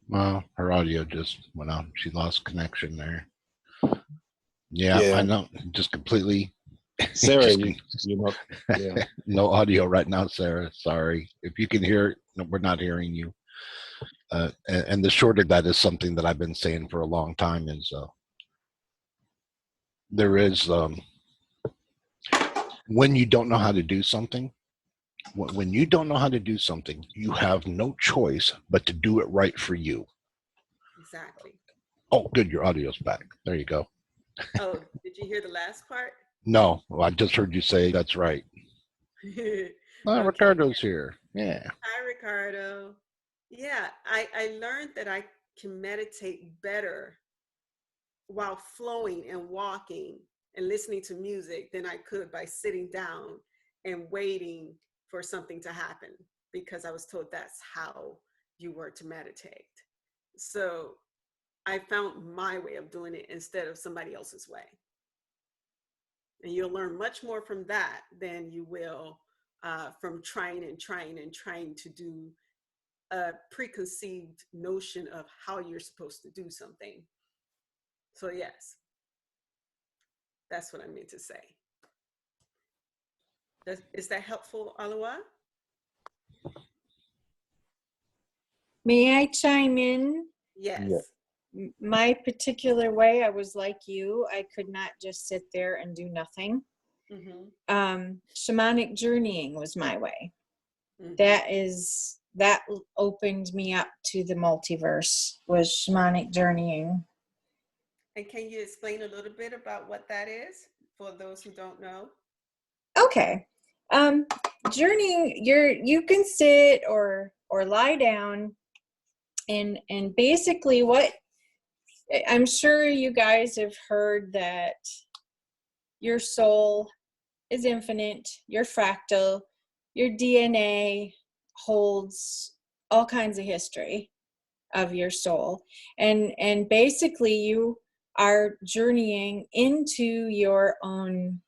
Well, her audio just went out. She lost connection there. Yeah, I Yeah, know. Just completely. Sarah, just you're not. Yeah, no audio right now, Sarah. Sorry. If you can hear, no, we're not hearing you. And the short of that is something that I've been saying for a long time is there is when you don't know how to do something, when you don't know how to do something, you have no choice but to do it right for you. Exactly. Oh, good. Your audio's back. There you go. Oh, did you hear the last part? No, well, I just heard you say that's right. Okay. Ricardo's here. Yeah. Hi, Ricardo. Yeah, I learned that I can meditate better while flowing and walking and listening to music than I could by sitting down and waiting for something to happen, because I was told that's how you were to meditate. So I found my way of doing it instead of somebody else's way. And you'll learn much more from that than you will from trying to do a preconceived notion of how you're supposed to do something. So yes, that's what I meant to say. Is that helpful, Alua? May I chime in? yeah, Yes. My particular way, I was like you. I could not just sit there and do nothing. Shamanic journeying was my way. That opened me up to the multiverse, was shamanic journeying. And can you explain a little bit about what that is for those who don't know? Okay. Journeying, you can sit or lie down, and basically what I'm sure you guys have heard, that your soul is infinite, you're fractal, your DNA holds all kinds of history of your soul, and basically you are journeying into your own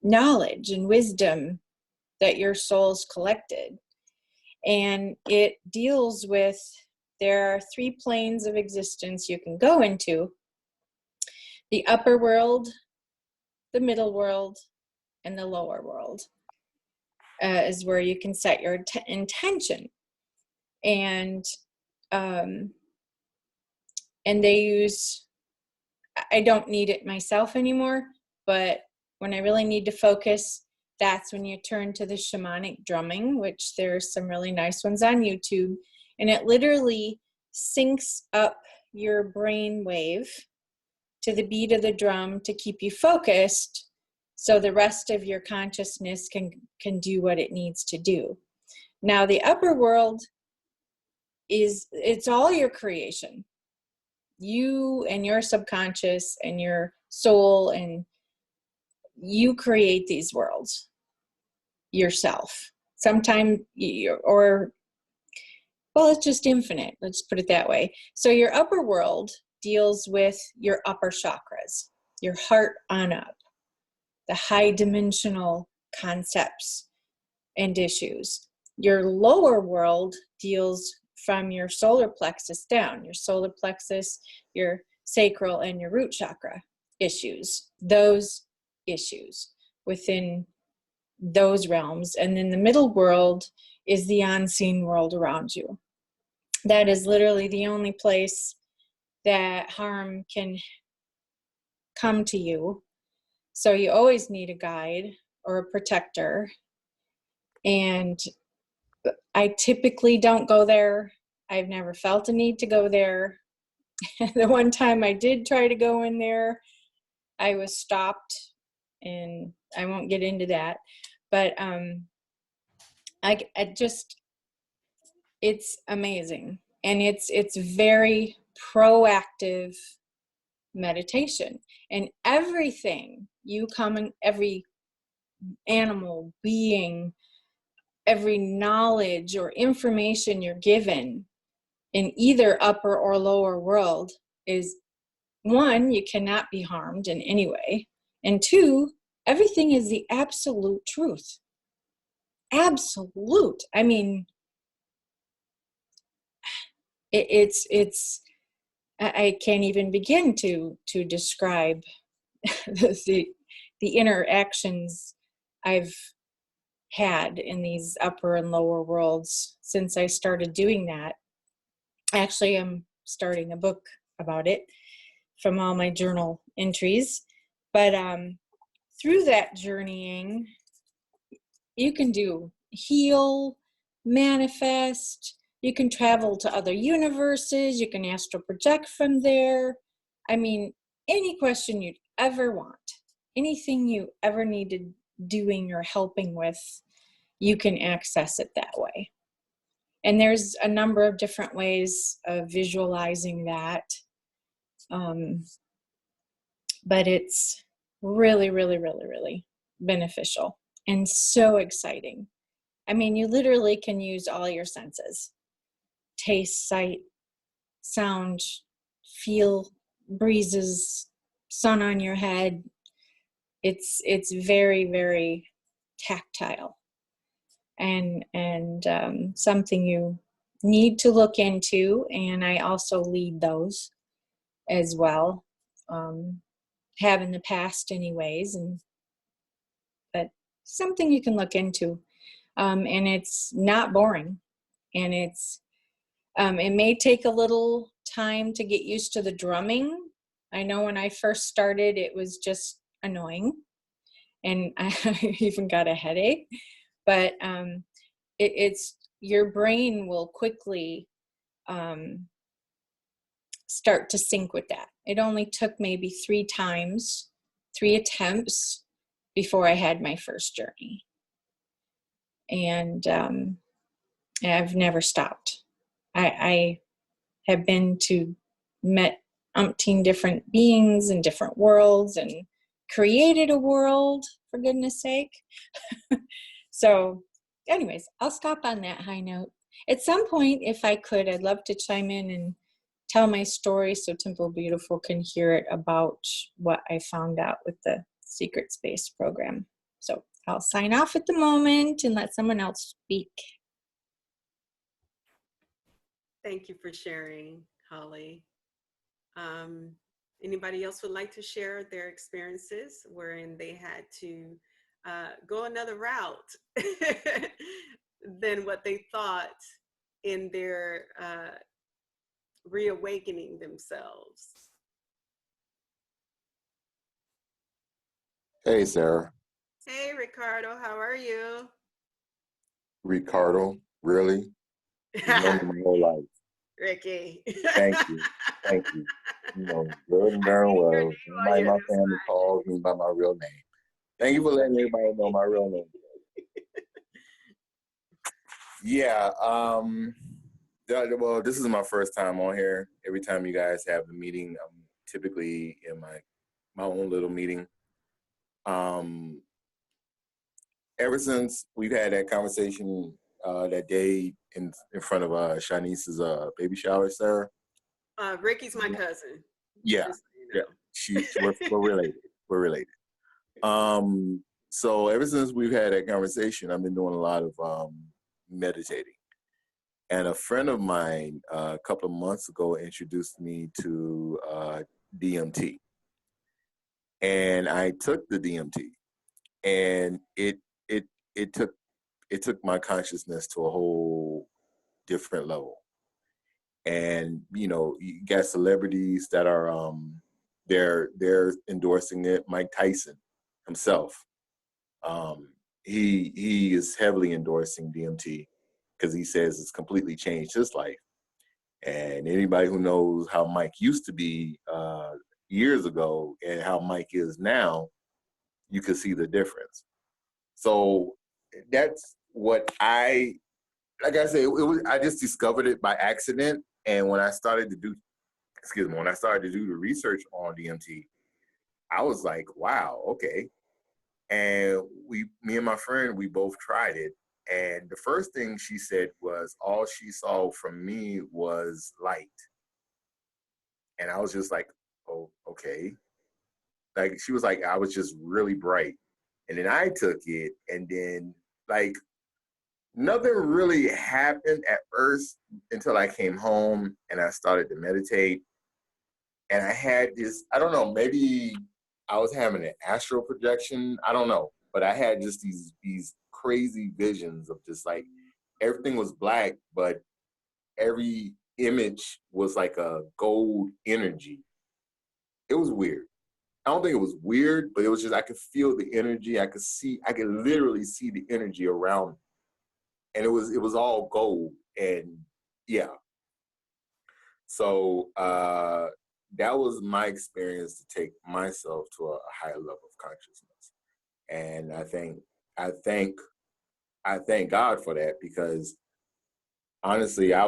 knowledge and wisdom that your soul's collected. And it deals with, there are 3 planes of existence you can go into: the upper world, the middle world, and the lower world. Is where you can set your intention. And they use, I don't need it myself anymore, but when I really need to focus, that's when you turn to the shamanic drumming, which there's some really nice ones on YouTube. And it literally syncs up your brain wave to the beat of the drum to keep you focused, so the rest of your consciousness can do what it needs to do. Now, the upper world it's all your creation. You and your subconscious and your soul, and you create these worlds yourself. Sometimes it's just infinite. Let's put it that way. So your upper world deals with your upper chakras, your heart on up, the high dimensional concepts and issues. Your lower world deals from your solar plexus down, your solar plexus, your sacral, and your root chakra issues, those issues within those realms. And then the middle world is the unseen world around you. That is literally the only place that harm can come to you. So you always need a guide or a protector. And I typically don't go there. I've never felt a need to go there. The one time I did try to go in there, I was stopped, and I won't get into that. But I just, it's amazing. And it's very proactive meditation. And everything you come in, every animal, being, every knowledge or information you're given in either upper or lower world is, 1, you cannot be harmed in any way, and 2, everything is the absolute truth. absolute. I mean, I can't even begin to describe the interactions I've had in these upper and lower worlds since I started doing that. Actually, I'm starting a book about it from all my journal entries. But through that journeying, you can heal, manifest, you can travel to other universes, you can astral project from there. I mean, any question you'd ever want, anything you ever needed doing or helping with, you can access it that way. And there's a number of different ways of visualizing that. But it's really, really, really, really beneficial and so exciting. I mean, you literally can use all your senses: taste, sight, sound, feel, breezes, sun on your head. It's very, very tactile, and something you need to look into. And I also lead those as well, have in the past anyways, but something you can look into. And it's not boring, and it may take a little time to get used to the drumming. I know when I first started, it was just annoying, and I even got a headache. But it's your brain will quickly start to sync with that. It only took maybe 3 attempts before I had my first journey. And I've never stopped. I have met umpteen different beings in different worlds and created a world, for goodness sake. So anyways, I'll stop on that high note. At some point, if I could, I'd love to chime in and tell my story so Temple Beautiful can hear it about what I found out with the Secret Space program. So I'll sign off at the moment and let someone else speak. Thank you for sharing, Holly. Anybody else would like to share their experiences wherein they had to go another route than what they thought in their reawakening themselves? Hey, Sarah. Hey, Ricardo, how are you? Ricardo, really? You've known me my whole life. Ricky. Thank you. Thank you. You know, good and darn well. Everybody in my family calls me by my real name. Thank you for letting everybody know my real name. Yeah. Well, this is my first time on here. Every time you guys have a meeting, I'm typically in my own little meeting. Ever since we've had that conversation that day in front of Shanice's baby shower, Sarah. Ricky's my cousin. Yeah, so you know. Yeah. We're related. We're related. So ever since we've had that conversation, I've been doing a lot of meditating. And a friend of mine a couple of months ago introduced me to DMT. And I took the DMT, and it took my consciousness to a whole different level. And you know, you got celebrities that are they're endorsing it. Mike Tyson himself, he is heavily endorsing DMT because he says it's completely changed his life. And anybody who knows how Mike used to be years ago and how Mike is now, you can see the difference. So that's what like I said, I just discovered it by accident. And when I started to do the research on DMT, I was like, wow, okay. And me and my friend, we both tried it. And the first thing she said was all she saw from me was light. And I was just like, oh, okay. Like, she was like, I was just really bright. And then I took it, and then, like, Nothing really happened at first until I came home and I started to meditate. And I had this, I don't know, maybe I was having an astral projection. I don't know. But I had just these crazy visions of just like everything was black, but every image was like a gold energy. It was weird. I don't think it was weird, but it was just I could feel the energy. I could literally see the energy around me. And it was all gold. And yeah. So that was my experience to take myself to a higher level of consciousness. And I thank God for that, because honestly, I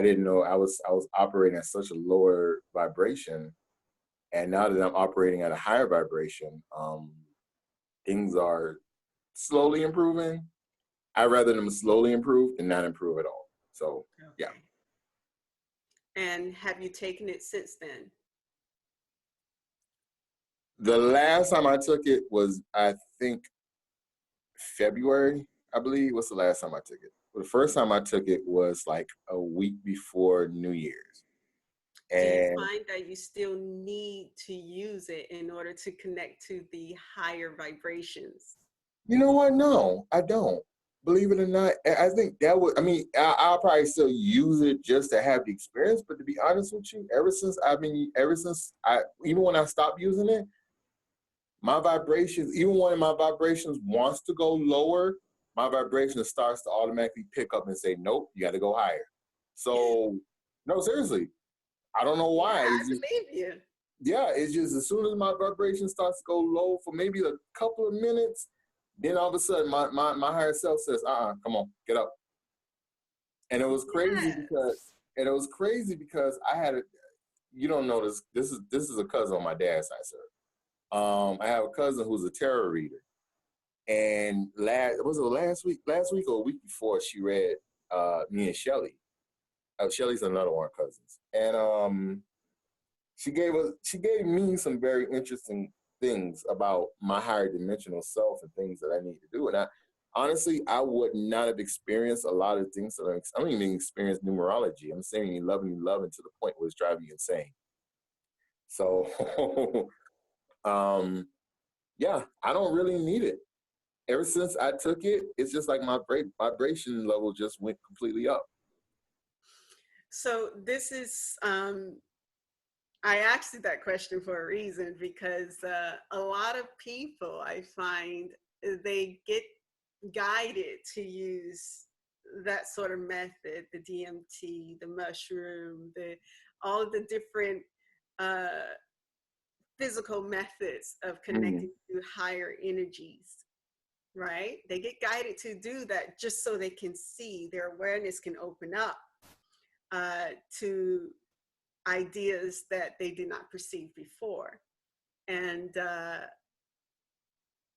didn't know I was operating at such a lower vibration. And now that I'm operating at a higher vibration, things are slowly improving. I'd rather them slowly improve than not improve at all. So, yeah. And have you taken it since then? The last time I took it was, I think, February, I believe. What's the last time I took it? Well, the first time I took it was like a week before New Year's. And do you find that you still need to use it in order to connect to the higher vibrations? You know what? No, I don't. Believe it or not, I think that would, I mean, I'll probably still use it just to have the experience. But to be honest with you, even when I stopped using it, my vibrations, even when my vibrations wants to go lower, my vibration starts to automatically pick up and say, nope, you got to go higher. So, no, seriously, I don't know why. Yeah, I believe you. Yeah, it's just as soon as my vibration starts to go low for maybe a couple of minutes, then all of a sudden my higher self says, come on, get up. And it was crazy because I had you don't know this. This is a cousin on my dad's side, sir. I have a cousin who's a tarot reader. And last week or a week before, she read me and Shelly. Shelly's another one of our cousins. And she gave me some very interesting things about my higher dimensional self and things that I need to do. And honestly, I would not have experienced a lot of things that I don't even experience numerology. I'm saying you loving to the point where it's driving you insane. So, yeah, I don't really need it. Ever since I took it, it's just like my vibration level just went completely up. So this is, I asked you that question for a reason, because a lot of people, I find, they get guided to use that sort of method, the DMT, the mushroom, all of the different physical methods of connecting to higher energies, right? They get guided to do that just so they can see, their awareness can open up to ideas that they did not perceive before. And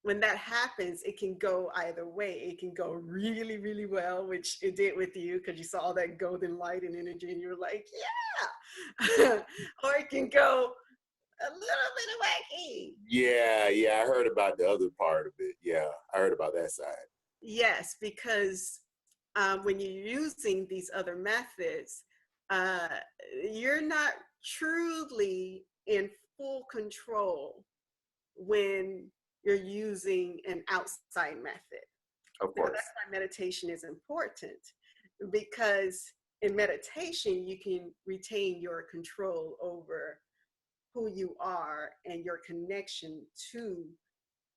when that happens, it can go either way. It can go really, really well, which it did with you, because you saw all that golden light and energy and you were like, yeah. Or it can go a little bit wacky. Yeah, I heard about the other part of it. Yeah, I heard about that side. Yes, because when you're using these other methods, you're not truly in full control when you're using an outside method. Of course. Now, that's why meditation is important, because in meditation, you can retain your control over who you are and your connection to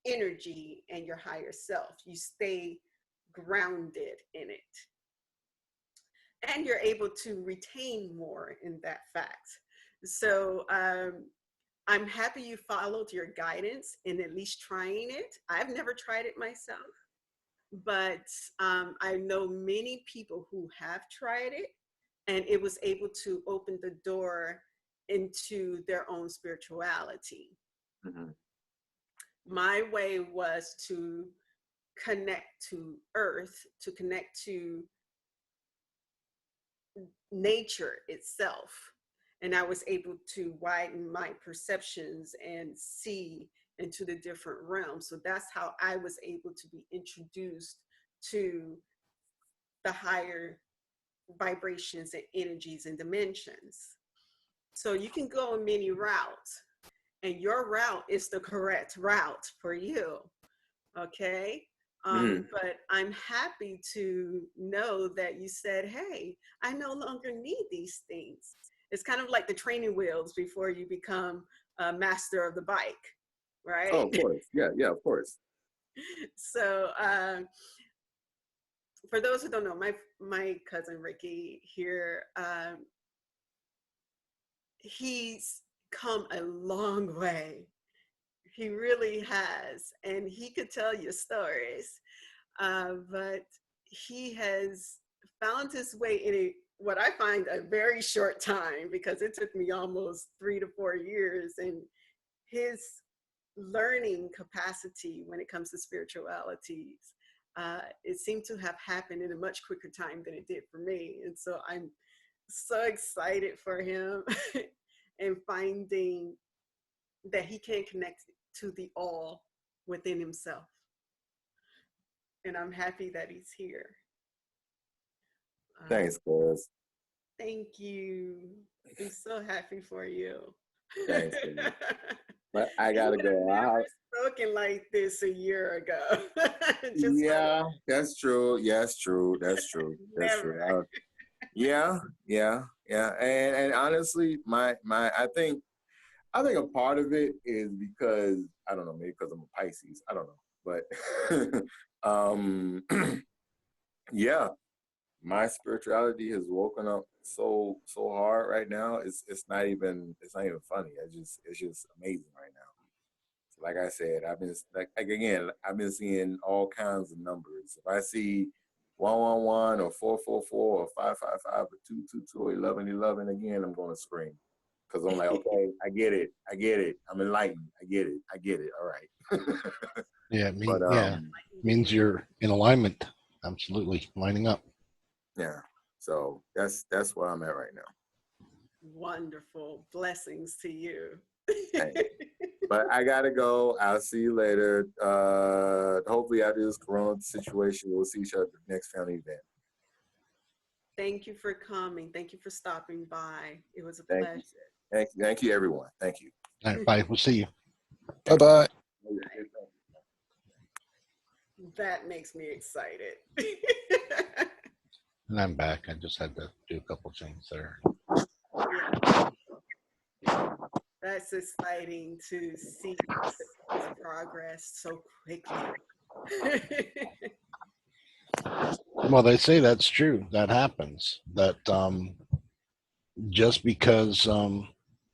energy and your higher self. You stay grounded in it. And you're able to retain more in that fact. So I'm happy you followed your guidance in at least trying it. I've never tried it myself, but I know many people who have tried it, and it was able to open the door into their own spirituality. Mm-hmm. My way was to connect to earth, to connect to nature itself. And I was able to widen my perceptions and see into the different realms. So that's how I was able to be introduced to the higher vibrations and energies and dimensions. So you can go on many routes, and your route is the correct route for you. Okay. But I'm happy to know that you said, hey, I no longer need these things. It's kind of like the training wheels before you become a master of the bike, right? Oh, of course. Yeah, of course. So for those who don't know, my cousin Ricky here, he's come a long way. He really has, and he could tell you stories. But he has found his way in what I find a very short time, because it took me almost 3 to 4 years, and his learning capacity when it comes to spiritualities, it seemed to have happened in a much quicker time than it did for me. And so I'm so excited for him and finding that he can connect to the all within himself. And I'm happy that he's here. Thanks, cuz. Thank you. I'm so happy for you. Thanks, cuz. But I gotta go. Never spoken like this a year ago. Yeah, that's true. Yeah, that's true. That's true. That's true. Yeah. And honestly, my I think a part of it is because I don't know, maybe because I'm a Pisces. I don't know, but yeah, my spirituality has woken up so hard right now. It's not even funny. It's just amazing right now. So like I said, I've been again, I've been seeing all kinds of numbers. If I see 111 or 444 or 555 or 222 or 1111 again, I'm going to scream. Because I'm like, okay, I get it. I'm enlightened. I get it. All right. Yeah, means you're in alignment. Absolutely lining up. Yeah. So that's where I'm at right now. Wonderful. Blessings to you. But I gotta go. I'll see you later. Hopefully after this corona situation, we'll see each other at the next family event. Thank you for coming. Thank you for stopping by. It was a pleasure. Thank you, everyone. Thank you. All right, bye. We'll see you. Bye-bye. That makes me excited. And I'm back. I just had to do a couple things there. That's exciting to see his progress so quickly. Well, they say that's true. That happens. That just because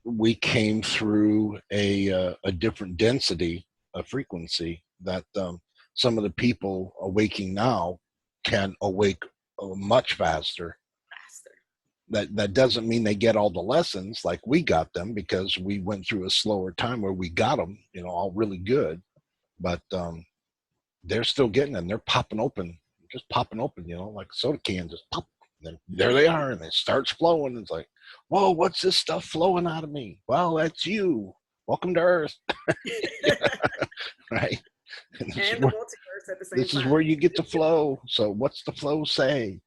we came through a different density, a frequency, that some of the people awaking now can awake much faster. That doesn't mean they get all the lessons like we got them, because we went through a slower time where we got them, all really good. But they're still getting them. They're popping open, like a soda can, just pop. And there they are, and it starts flowing. It's like, whoa, what's this stuff flowing out of me? Well, that's you. Welcome to Earth. Right? And the multiverse at the same time. This is where you get to flow. So what's the flow say?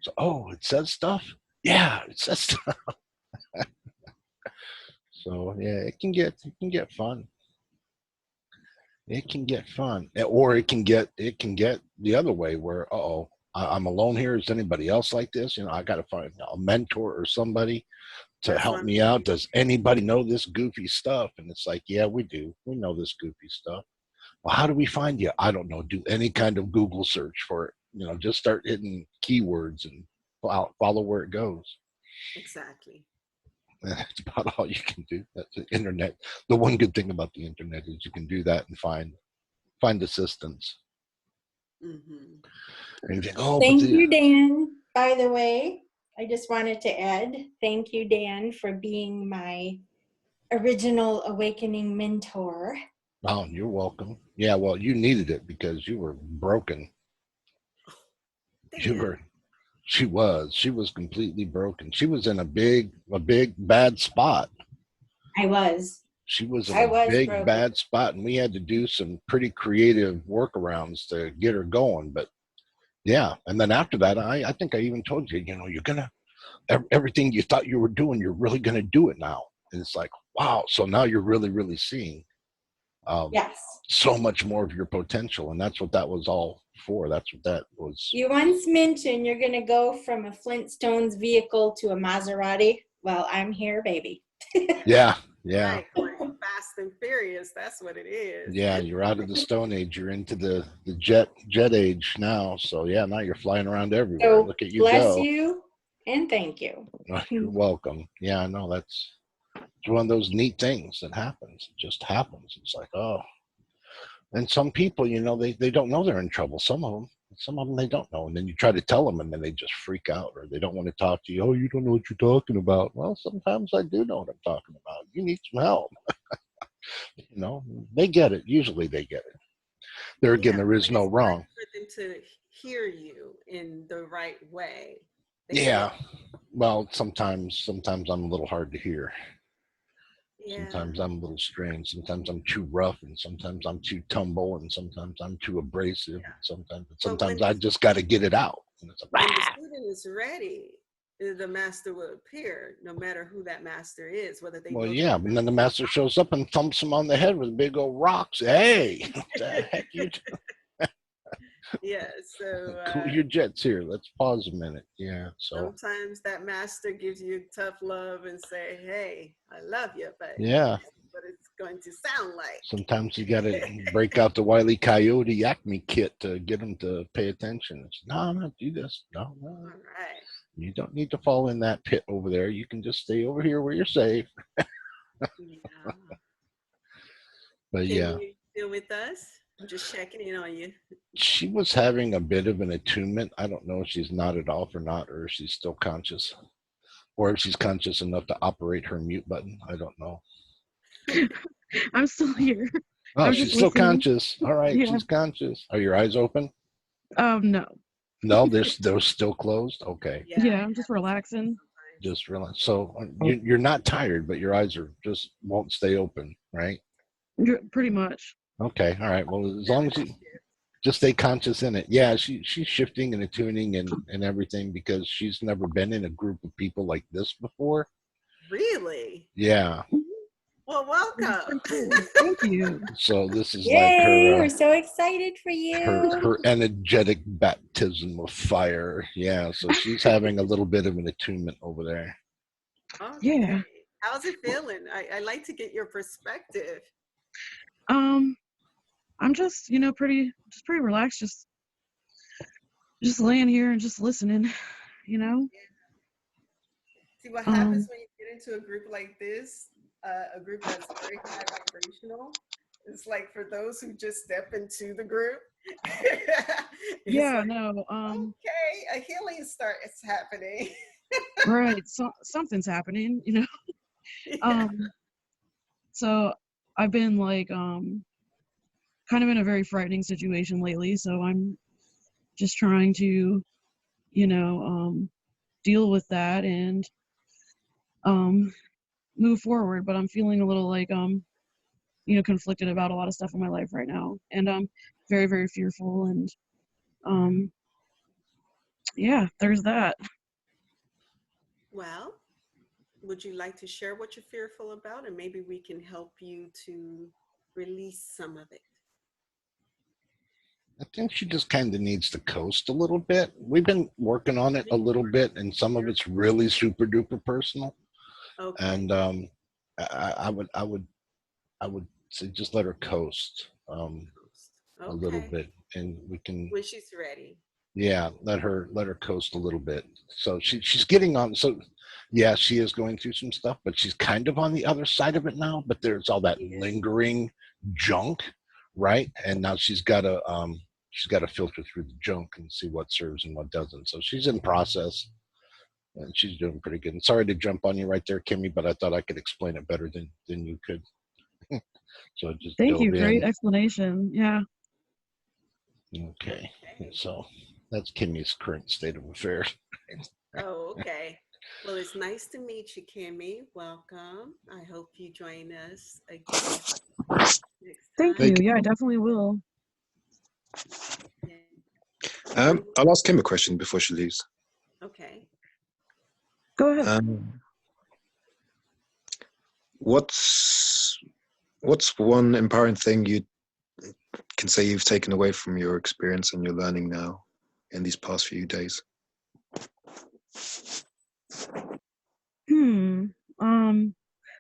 So, it says stuff? Yeah, it says stuff. So yeah, it can get fun. It can get fun, or it can get the other way where, I'm alone here. Is anybody else like this? I got to find a mentor or somebody to help me out. Does anybody know this goofy stuff? And it's like, yeah, we do. We know this goofy stuff. Well, how do we find you? I don't know. Do any kind of Google search for it. Just start hitting keywords and follow where it goes. Exactly. That's about all you can do. That's the internet. The one good thing about the internet is you can do that and find assistance. Mm-hmm. And you think, thank you, Dan. By the way, I just wanted to add, thank you, Dan, for being my original awakening mentor. Oh, you're welcome. Yeah, well, you needed it because you were broken. She was completely broken. She was in a big bad spot. She was in a big broken. Bad spot, and we had to do some pretty creative workarounds to get her going. But Yeah. And then after that, I think I even told you, you're going to, everything you thought you were doing, you're really going to do it now. And it's like, wow. So now you're really, really seeing Yes. so much more of your potential. And that's what that was all for. That's what that was. You once mentioned you're going to go from a Flintstones vehicle to a Maserati. Well, I'm here, baby. Yeah. Yeah. Right, going fast and furious. That's what it is. Yeah. You're out of the Stone Age. You're into the jet age now. So yeah, now you're flying around everywhere. So Look at you bless go. you and thank you. You're welcome. Yeah, I know it's one of those neat things that happens. It just happens. It's like, oh. And some people, they don't know they're in trouble. Some of them they don't know. And then you try to tell them and then they just freak out or they don't want to talk to you. Oh, you don't know what you're talking about. Well, sometimes I do know what I'm talking about. You need some help. They get it. Usually they get it. There again, there is no wrong. For them to hear you in the right way. Yeah. Well, sometimes I'm a little hard to hear. Yeah. Sometimes I'm a little strange. Sometimes I'm too rough, and sometimes I'm too tumble, and sometimes I'm too abrasive. Yeah. And sometimes I just got to get it out. And it's like, when the student is ready, the master will appear, no matter who that master is, whether they. Well, yeah, and then the master shows up and thumps him on the head with a big old rock. Hey, what the heck you doing? Yeah, so cool your jets here. Let's pause a minute. Yeah, so sometimes that master gives you tough love and say, "Hey, I love you," but yeah, but it's going to sound like. Sometimes you got to break out the Wile E. Coyote Acme kit to get them to pay attention. It's, no, I'm not do this. No. All right. You don't need to fall in that pit over there. You can just stay over here where you're safe. Yeah. But Can you still with us? I'm just checking in on you. She was having a bit of an attunement. I don't know if she's nodded off or not, or if she's still conscious, or if she's conscious enough to operate her mute button. I don't know. I'm still here. Oh, she's still conscious. All right, yeah. She's conscious. Are your eyes open? No. No, they're still closed. Okay. Yeah, I'm just relaxing. Just relax. So you're not tired, but your eyes are just won't stay open, right? Pretty much. Okay. All right. Well, as long as you just stay conscious in it. Yeah, she's shifting and attuning and everything because she's never been in a group of people like this before. Really? Yeah. Well, welcome. Thank you. So this is Yay, like her. We're so excited for you. Her energetic baptism of fire. Yeah. So she's having a little bit of an attunement over there. Okay. Yeah. How's it feeling? I like to get your perspective. I'm just, pretty relaxed, just laying here and just listening, Yeah. See what happens when you get into a group like this, a group that's very high vibrational. It's like for those who just step into the group. Yeah, like, no. Okay, a healing starts happening. Right. So something's happening, Yeah. So I've been like kind of in a very frightening situation lately, so I'm just trying to deal with that and move forward, but I'm feeling a little like conflicted about a lot of stuff in my life right now, and I'm very, very fearful, and yeah, there's that. Well, would you like to share what you're fearful about, and maybe we can help you to release some of it? I think she just kind of needs to coast a little bit. We've been working on it a little bit, and some of it's really super duper personal. Okay. And I would say just let her coast a little bit, and we can. When she's ready. Yeah, let her coast a little bit. So she's getting on. So yeah, she is going through some stuff, but she's kind of on the other side of it now. But there's all that lingering junk, right? And now she's got to filter through the junk and see what serves and what doesn't. So she's in process, and she's doing pretty good. And sorry to jump on you right there, Kimmy, but I thought I could explain it better than you could. So just thank you. Great explanation. Yeah. Okay. So that's Kimmy's current state of affairs. Oh, okay. Well, it's nice to meet you, Kimmy. Welcome. I hope you join us again next time. Thank you. Yeah, I definitely will. Yeah. I'll ask him a question before she leaves. Okay. Go ahead. What's one empowering thing you can say you've taken away from your experience and your learning now in these past few days?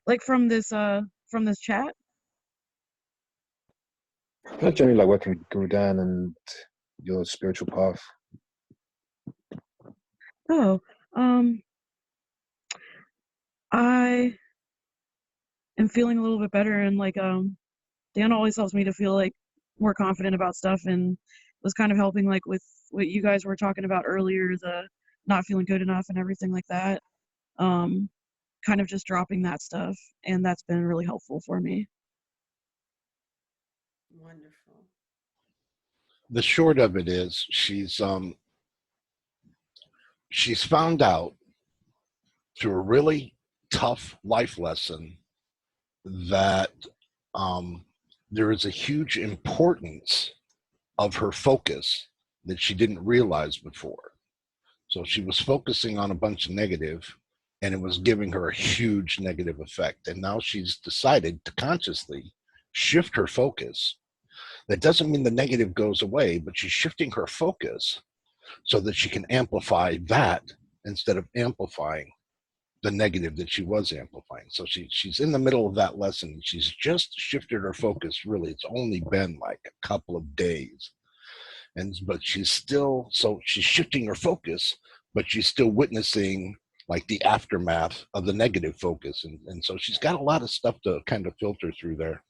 Like from this chat? Not generally like working with Guru Dan and your spiritual path. Oh, I am feeling a little bit better, and like Dan always helps me to feel like more confident about stuff, and was kind of helping like with what you guys were talking about earlier, the not feeling good enough and everything like that. Kind of just dropping that stuff, and that's been really helpful for me. Wonderful. The short of it is she's found out through a really tough life lesson that there is a huge importance of her focus that she didn't realize before. So she was focusing on a bunch of negative, and it was giving her a huge negative effect. And now she's decided to consciously shift her focus. That doesn't mean the negative goes away, but she's shifting her focus so that she can amplify that instead of amplifying the negative that she was amplifying. So she's in the middle of that lesson. She's just shifted her focus. Really, it's only been like a couple of days. But she's shifting her focus, but she's still witnessing like the aftermath of the negative focus. And so she's got a lot of stuff to kind of filter through there.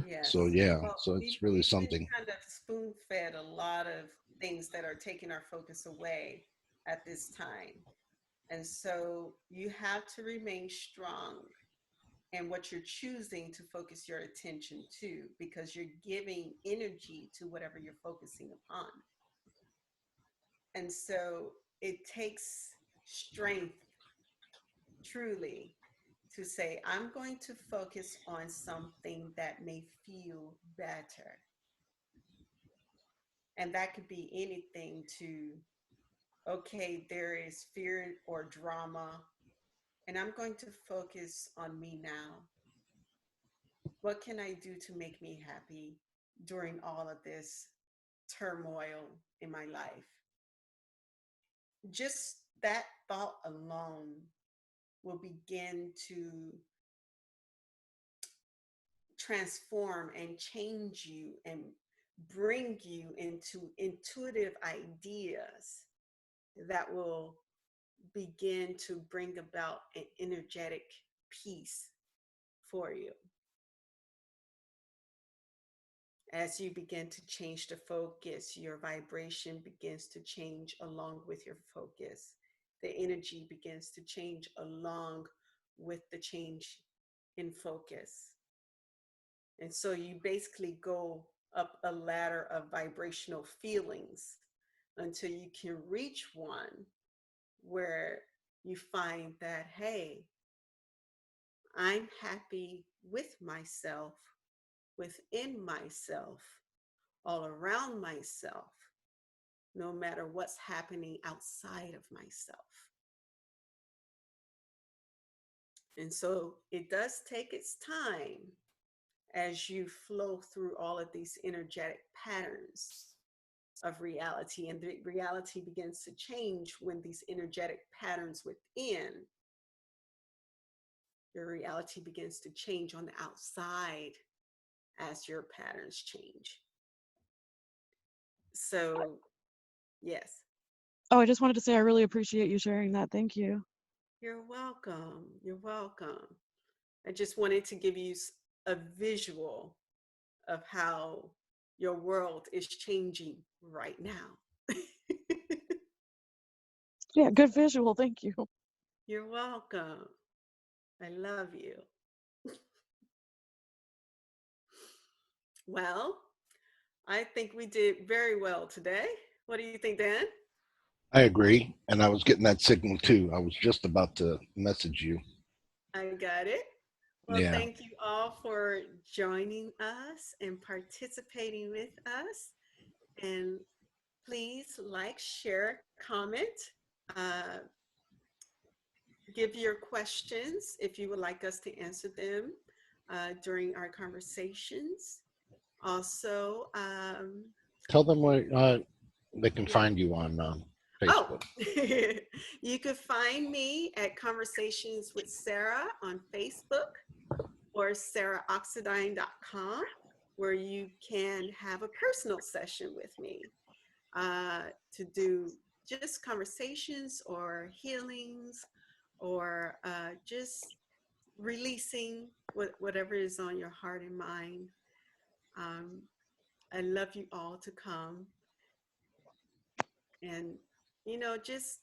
Yes. So yeah, well, so it's really something. Kind of spoon fed a lot of things that are taking our focus away at this time. And so you have to remain strong in what you're choosing to focus your attention to, because you're giving energy to whatever you're focusing upon. And so it takes strength, truly, to say, I'm going to focus on something that may feel better. And that could be anything to, okay, there is fear or drama, and I'm going to focus on me now. What can I do to make me happy during all of this turmoil in my life? Just that thought alone will begin to transform and change you and bring you into intuitive ideas that will begin to bring about an energetic peace for you. As you begin to change the focus, your vibration begins to change along with your focus. The energy begins to change along with the change in focus. And so you basically go up a ladder of vibrational feelings until you can reach one where you find that, hey, I'm happy with myself, within myself, all around myself, no matter what's happening outside of myself. And so it does take its time as you flow through all of these energetic patterns of reality. And the reality begins to change when these energetic patterns within your reality begins to change on the outside as your patterns change. So, yes. Oh, I just wanted to say I really appreciate you sharing that. Thank you. You're welcome. You're welcome. I just wanted to give you a visual of how your world is changing right now. Yeah, good visual. Thank you. You're welcome. I love you. Well, I think we did very well today. What do you think, Dan? I agree. And I was getting that signal too. I was just about to message you. I got it. Well, Yeah. thank you all for joining us and participating with us. And Please like, share, comment. Give your questions if you would like us to answer them during our conversations. Also, tell them where they can find you on Facebook. Oh, you could find me at Conversations with Sarah on Facebook or sarahoxidine.com, where you can have a personal session with me to do just conversations or healings or just releasing whatever is on your heart and mind. I love you all to come. And, you know, just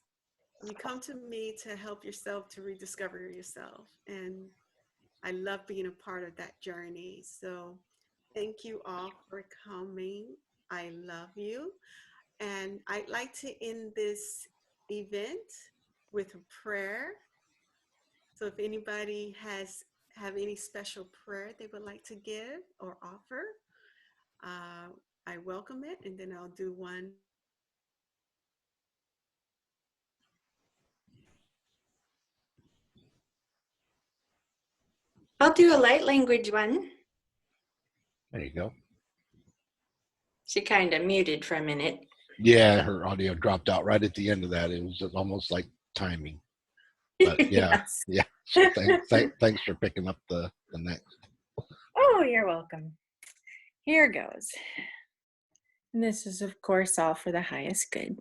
you come to me to help yourself to rediscover yourself. And I love being a part of that journey. So thank you all for coming. I love you. And I'd like to end this event with a prayer. So if anybody have any special prayer they would like to give or offer, I welcome it. And then I'll do one. I'll do a light language one. There you go. She kind of muted for a minute. Yeah, her audio dropped out right at the end of that. It was almost like timing. But yeah, yes. Yeah. So thanks for picking up the next. Oh, you're welcome. Here goes. And this is, of course, all for the highest good.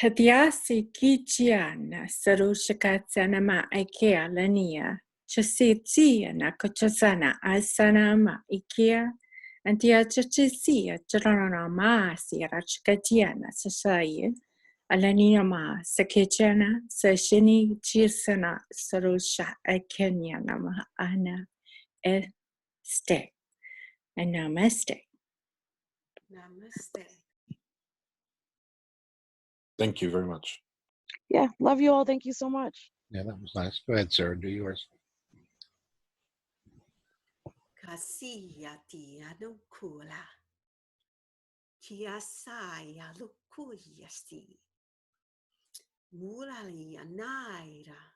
Hadiasi kichiana sarushakatsana ma ikea lania chasitia na kochasana asanama ikea antia chachisia charana ma sirachkatiana sasaya alania ma sakechana sashini chisana sarusha akenya ma ana este and namaste. Namaste. Thank you very much. Yeah, love you all. Thank you so much. Yeah, that was nice. Go ahead, Sarah. Do yours. Kasiya tia nukula. Kiasaya lukuyasti. Muralia naira.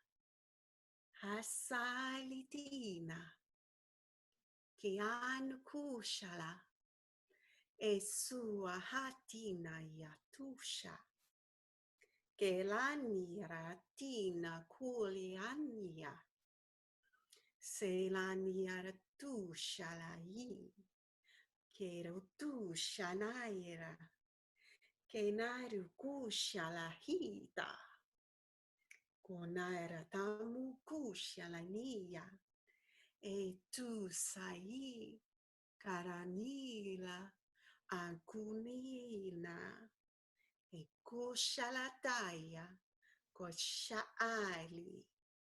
Hasalitina. Kian kushala. Esua hatina yatusha. Kelania tina kuliania. Selania tusha la yin. Kero tusha naira. Kenaru kusha la hita. Konaira tamu kusha la nia. E tu sai. Karanila. Ankunina. E koshalataya, koshaali,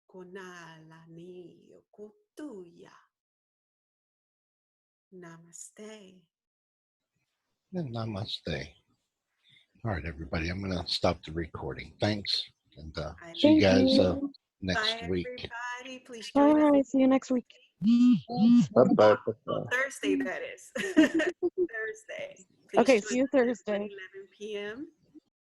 konala niyo kotuya. Namaste. Namaste. All right, everybody. I'm going to stop the recording. Thanks. And see Thank you guys you. next Bye, week. everybody. Please join us. Bye. See you next week. Bye-bye. Thursday, that is. Thursday. Please Okay, join see you us at Thursday. 11 p.m.